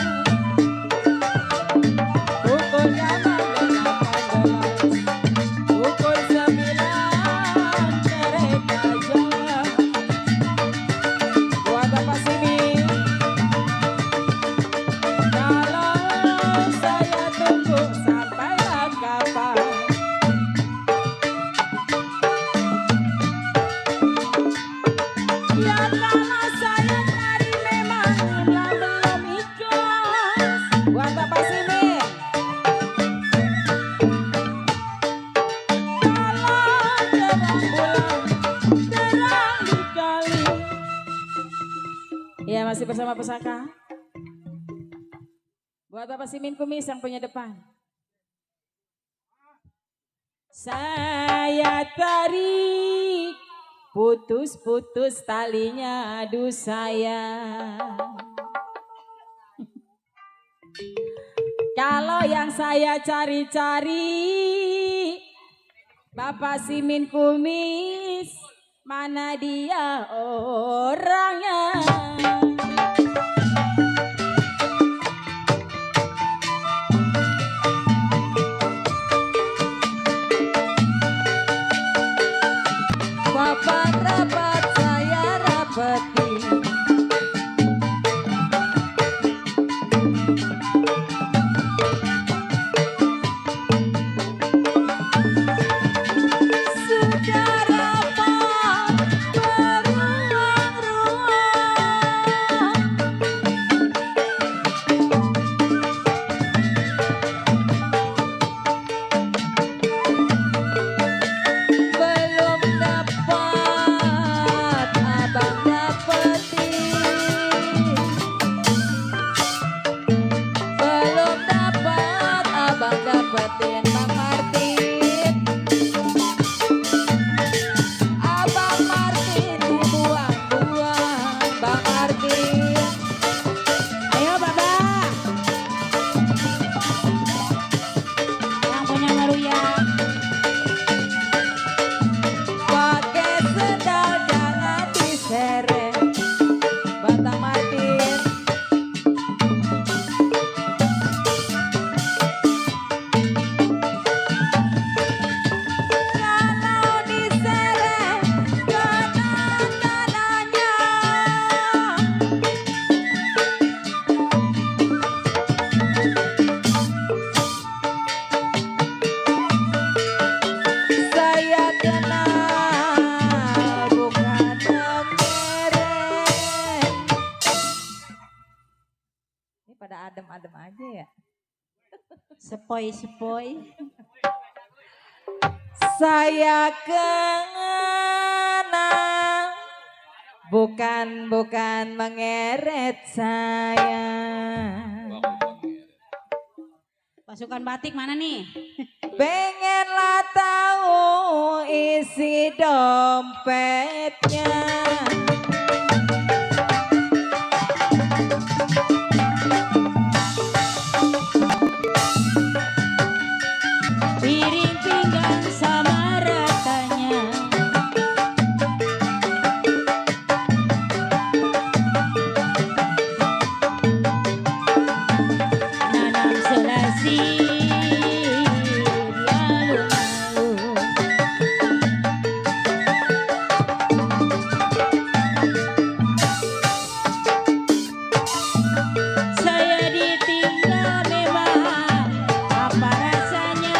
pukul gampang 18, pukul 9 kereta jalan. Buat apa sih Mi? Kalau saya tunggu sampailah kapan? Ya kalau saya cari memang belum ikhlas. Buat apa sih Mi? Kalau terang bulan, terang dikali. Ya masih bersama pusaka. Buat apa sih Min Kumis yang punya depan? Saya tarik putus-putus talinya, aduh sayang. Kalau yang saya cari-cari Bapak Simin Kumis, mana dia orangnya? Bapak rapat saya rapati, sudah rapat beruang-ruang. adem-adem aja ya. Sepoi-sepoi. Saya kenal, bukan mengeret saya. Pasukan batik mana nih? Pengenlah tahu isi dompetnya. Piring pinggang sama ratanya. Nanam selasi lalu-lalu. Saya ditinggal memang apa rasanya.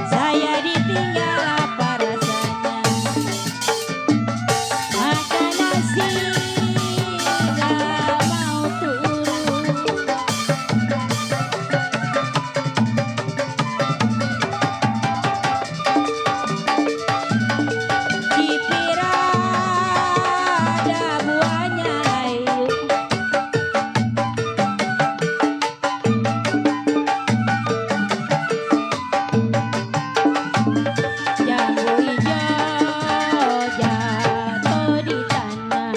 Saya ditinggal apa rasanya. Makan nasi gak mau turun. Dikira ada buahnya layu. Jambu hijau jatuh di tanah.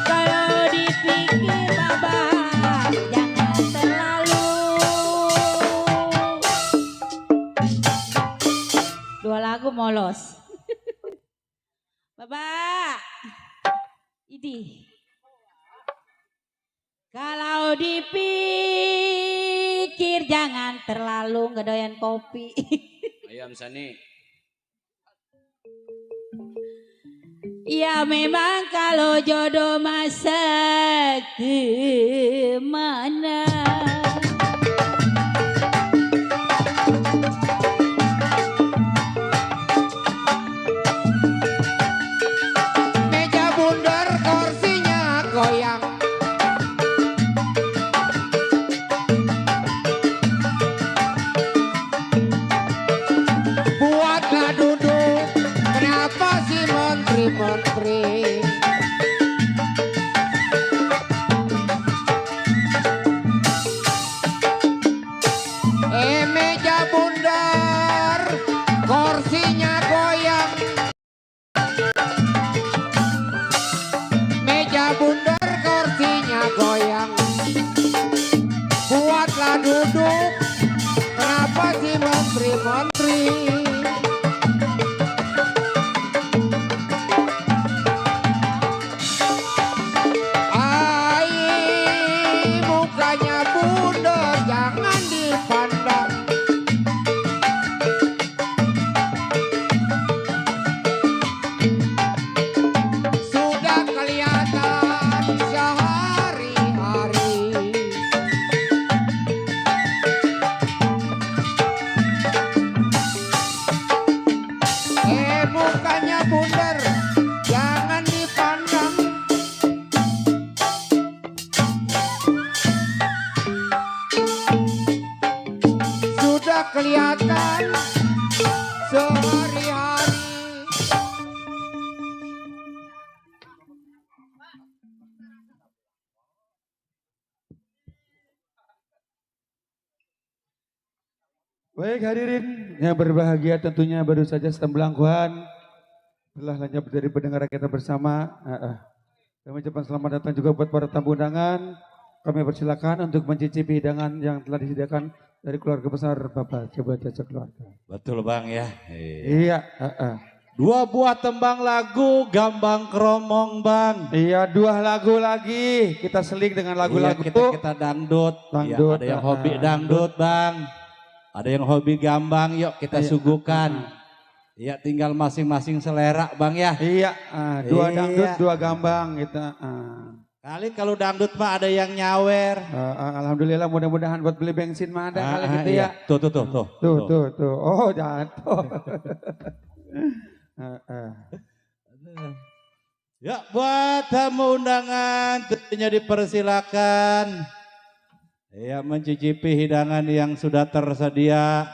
Kalau dipikir babak jangan terlalu. Dua lagu molos. Babak. Idi. Kalau dipikir jangan terlalu ngedoyan kopi. Ayam Sani. Ya memang kalau jodoh masa kemana. Meja bundar kursinya goyang. Buatlah duduk, kenapa sih menteri-menteri? Meja bundar, kursinya goyang. Meja bundar, kursinya goyang. Buatlah duduk, kenapa sih menteri-menteri? Ai, mukanya bundar jangan dipandang. Sudah kelihatan sehari-hari. Mukanya bundar jangan dipandang. Sudah kelihatan sehari-hari. Baik hadirin yang berbahagia, tentunya baru saja Setembelangkuhan telah lenyap dari pendengar kita bersama. Kami ucapkan selamat datang juga buat para tamu undangan. Kami persilakan untuk mencicipi hidangan yang telah disediakan dari keluarga besar Bapak Coba Jajak Keluarga. Betul Bang ya. Iya. Dua buah tembang lagu Gambang Kromong Bang. Iya, dua lagu lagi. Kita seling dengan lagu-lagu. Iya, kita dangdut. Dangdut, Ya, ada yang hobi dangdut Bang. Ada yang hobi gambang, yuk kita suguhkan. Iya, tinggal masing-masing selera Bang ya. Iya, dua Iya. dangdut, dua gambang gitu. Kali kalau dangdut mah ada yang nyawer. Alhamdulillah mudah-mudahan buat beli bensin mah ada kali gitu ya. Iya. Tuh. Oh jatuh. Ya buat tamu undangan tentunya dipersilakan. Ya mencicipi hidangan yang sudah tersedia.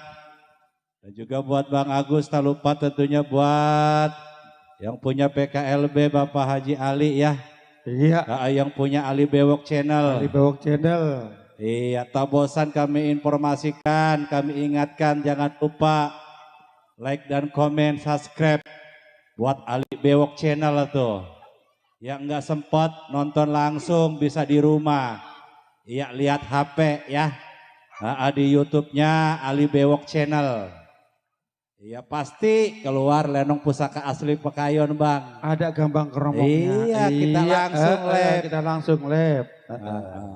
Dan juga buat Bang Agus tak lupa tentunya buat yang punya PKLB Bapak Haji Ali ya. Iya. Yang punya Ali Bewok Channel. Ali Bewok Channel. Iya, tak bosan kami informasikan, kami ingatkan jangan lupa like dan komen, subscribe buat Ali Bewok Channel tuh. Yang nggak sempat nonton langsung bisa di rumah. Iya, lihat HP ya. Di YouTube-nya Ali Bewok Channel. Iya pasti keluar lenong pusaka asli Pekayon Bang. Ada gambang keromongnya. Iya kita langsung live. Kita langsung live.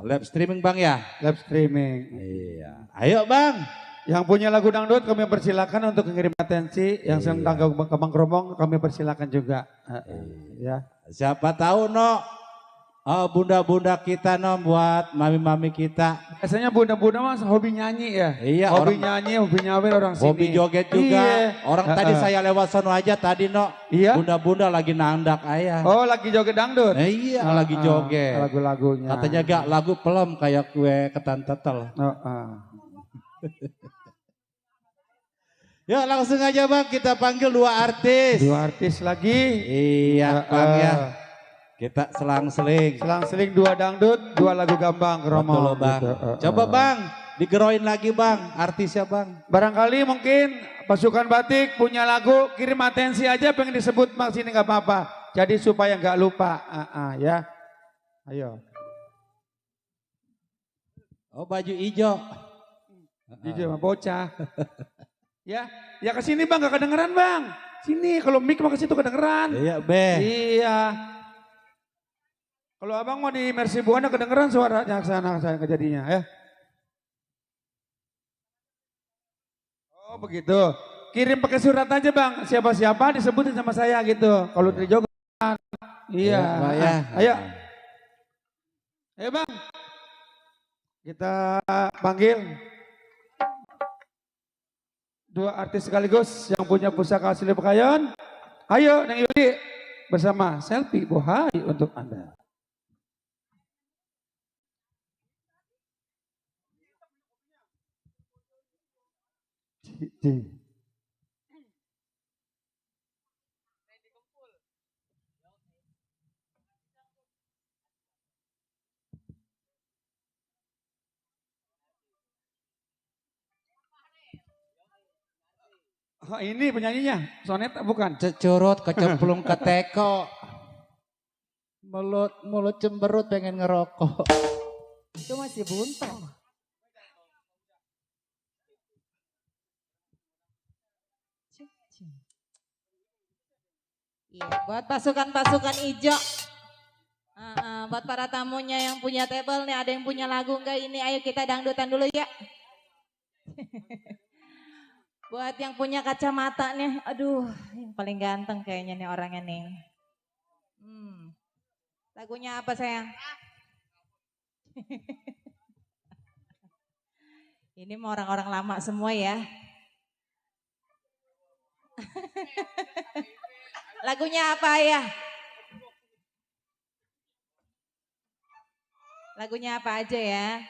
Live streaming Bang ya? Live streaming. Iya. Ayo Bang. Yang punya lagu dangdut kami persilakan untuk mengirim atensi. Yang sedang gambang keromong kami persilakan juga. Ya. Siapa tahu bunda-bunda kita buat mami-mami kita. Biasanya bunda-bunda mah hobi nyanyi ya. Iya. Hobi nyanyi, hobi nyawer orang sini. Hobi joget juga. Iya. Orang tadi saya lewat sono aja tadi Iya. Bunda-bunda lagi nandak ayah. Oh lagi joget dangdut. Iya lagi joget. Lagu-lagunya. Katanya gak lagu pelem kayak kue ketan tetel. Ya langsung aja Bang kita panggil 2 artis. 2 artis lagi. Iya Bang ya. Kita selang-seling. Selang-seling 2 dangdut, 2 lagu gambang keromong. Betul Bang. Gitu. Coba Bang, digeroin lagi Bang, artisnya Bang. Barangkali mungkin pasukan batik punya lagu, kirim atensi aja pengen disebut Bang sini nggak apa-apa. Jadi supaya nggak lupa, ya. Ayo. Oh baju hijau. Hijau mah bocah. Ya ke sini Bang, nggak kedengeran Bang. Sini kalau mic mah ke situ kedengeran. Iya Be. Iya. Kalau abang mau di Mercy Buana kedengeran suaranya sana saya kejadinya ya. Oh begitu. Kirim pakai surat aja Bang. Siapa-siapa disebutin sama saya gitu. Kalau dari Joget. Iya. Ya. Ayo. Ayo Bang. Kita panggil 2 artis sekaligus yang punya pusaka asli Pekayon. Ayo Neng Yudi bersama Selfie Bohai untuk Anda. Oh, ini penyanyinya, Soneta bukan? Cecurut kecemplung ke teko. Mulut cemberut pengen ngerokok. Itu masih buntung. Iya, buat pasukan-pasukan hijau. Buat para tamunya yang punya table nih, ada yang punya lagu enggak ini? Ayo kita dangdutan dulu ya. Buat yang punya kacamata nih, aduh, yang paling ganteng kayaknya nih orangnya nih. Lagunya apa sayang? Ini mau orang-orang lama semua ya. Lagunya apa ya? Lagunya apa aja ya?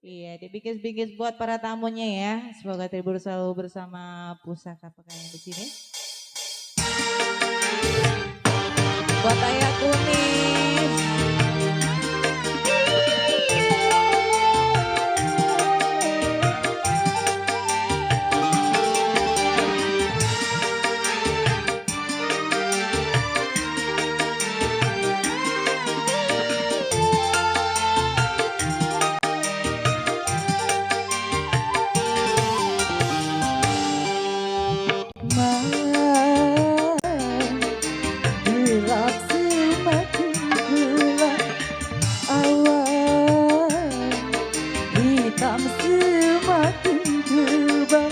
Iya, dibingkis-bingkis buat para tamunya ya. Semoga terhibur selalu bersama pusaka pakaian di sini. Buat Ayah Kunis. Gelap semakin gelap, awan hitam semakin tebal,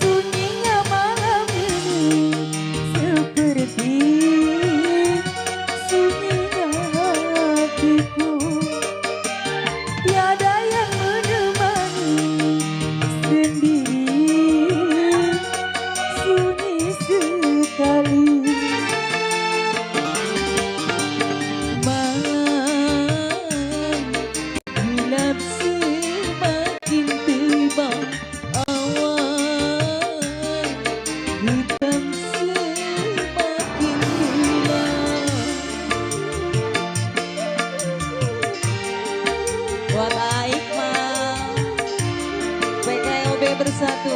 sunyinya malam ini seperti sunyinya hatiku. Tiada yang menemani, sendiri sunyi sekali. Gelap semakin tebal, awan hitam semakin gelap. Buat Aikmal. PKLB bersatu.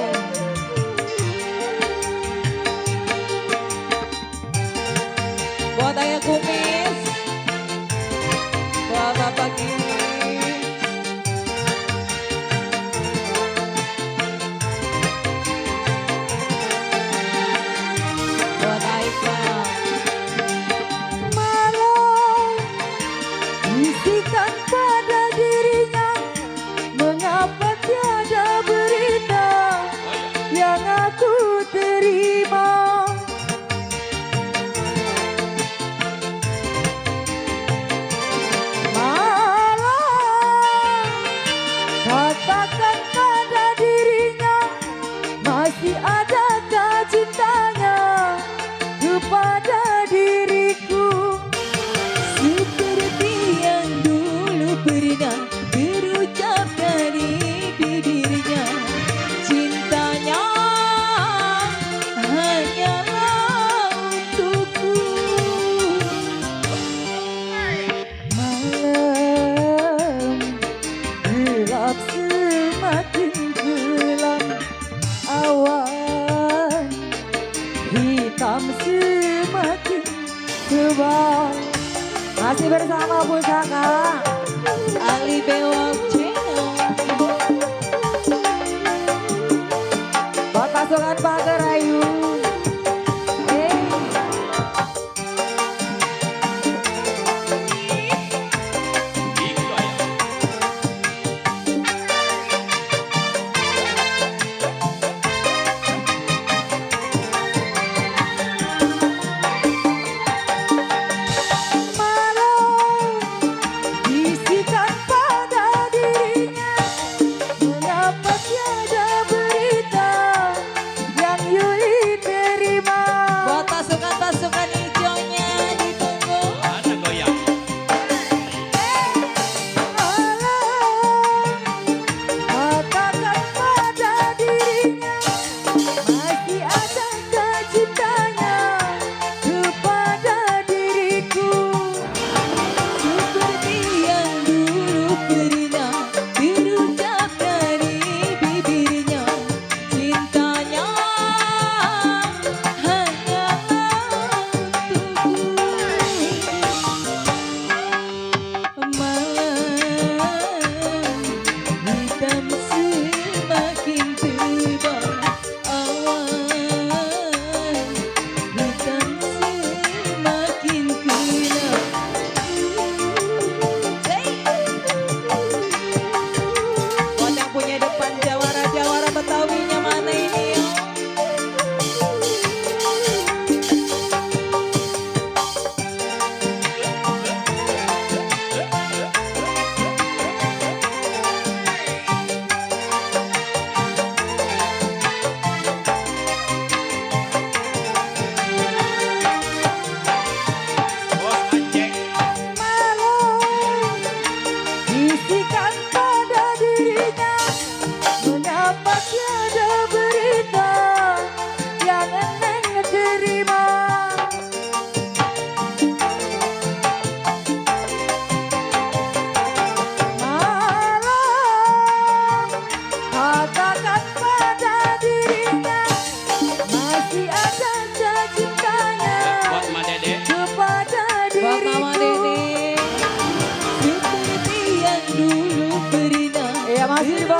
Buat Ayah Kumis. Buat Bapak Gini. Buat Aikmal. Malam bisikan pada dirinya, mengapa tiada berita yang aku terima. Malam katakan pada dirinya, masih adakah cintanya kepada diriku, seperti yang dulu pernah terucap dari bibirnya. Cintanya hanyalah untukku. Malam gelap semakin gelap, awan hitam semakin tebal. Masih bersama pusaka Ali Bewok Channel. buat pasukan Pagar Ayu. Gitu Ayah. Malam bisikan pada dirinya,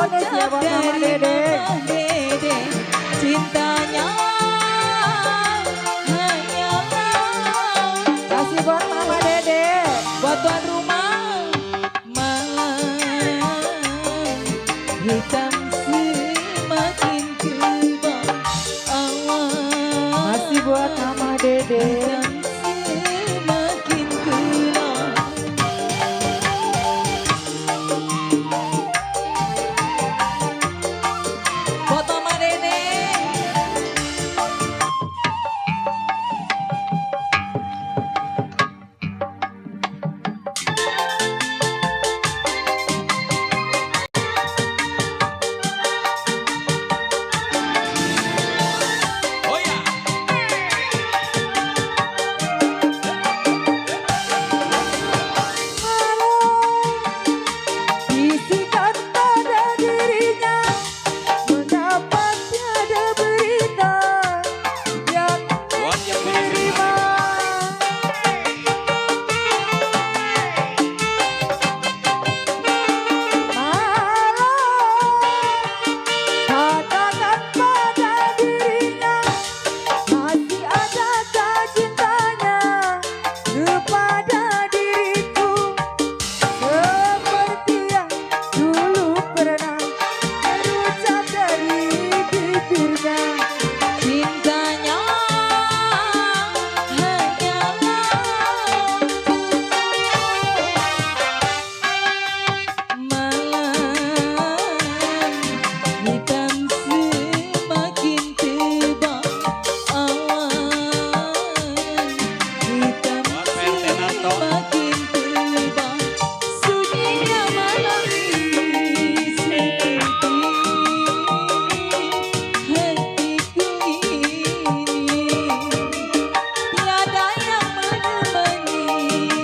bonus ya buat Mama Dede. Dede, cintanya hanyalah. Kasih buat Mama Dede. Buat tuan rumah, malam hitam semakin tebal, awan Masih buat Mama Dede. hitam semakin gelap. Buat Mama Dede. Oh ya. Bisikan pada dirinya, mengapa tiada berita yang Buat yang punya terima. Katakan pada dirinya, masih adakah cintanya kepada diriku, seperti yang dulu pernah terucap dari bibirnya. Cintanya hanyalah malam hitam semakin tebal, awan hitam Buat PRT Narto. semakin tebal, sunyinya malam ini seperti hatiku ini, tiada yang menemani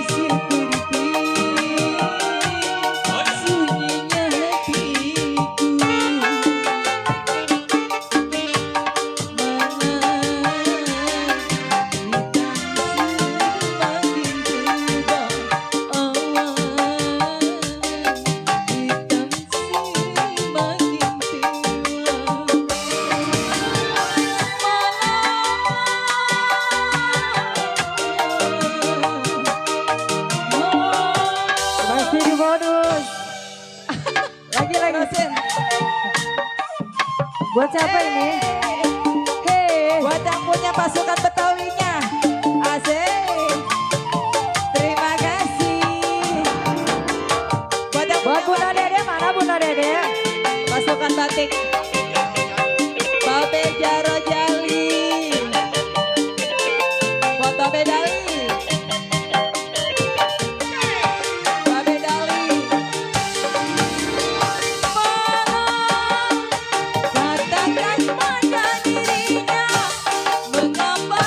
seperti sunyinya hatiku. Masih di bonus. Lagi. Buat siapa ini? Hei, Buat yang punya pasukan Betawinya, asik. Terima kasih. Buat yang buat punya Bunda Dede, mana Bunda Dede? pasukan batik, Babe Jaro Jali. Buat Babe Dali. Babe Dali. Malam, katakan pada dirinya, mengapa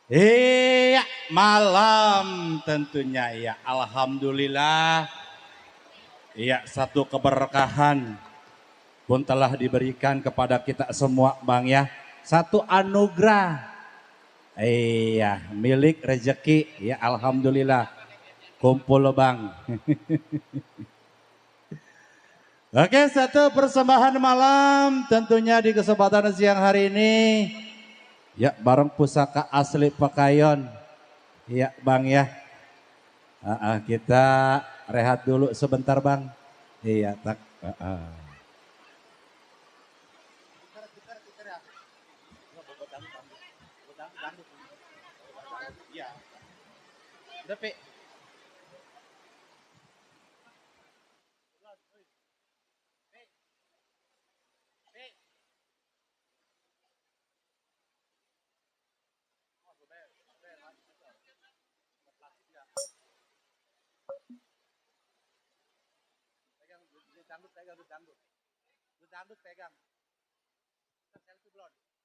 Iya, malam tentunya ya. Alhamdulillah. Iya, satu keberkahan pun telah diberikan kepada kita semua Bang ya. Satu anugerah. Iya, milik rezeki ya, alhamdulillah. Kumpul Bang. Oke, satu persembahan malam tentunya di kesempatan siang hari ini. Ya, bareng pusaka asli Pekayon. Iya Bang ya. Kita rehat dulu sebentar Bang. Iya tak. Udah Pe. Dangdut pegang. Selfie belum?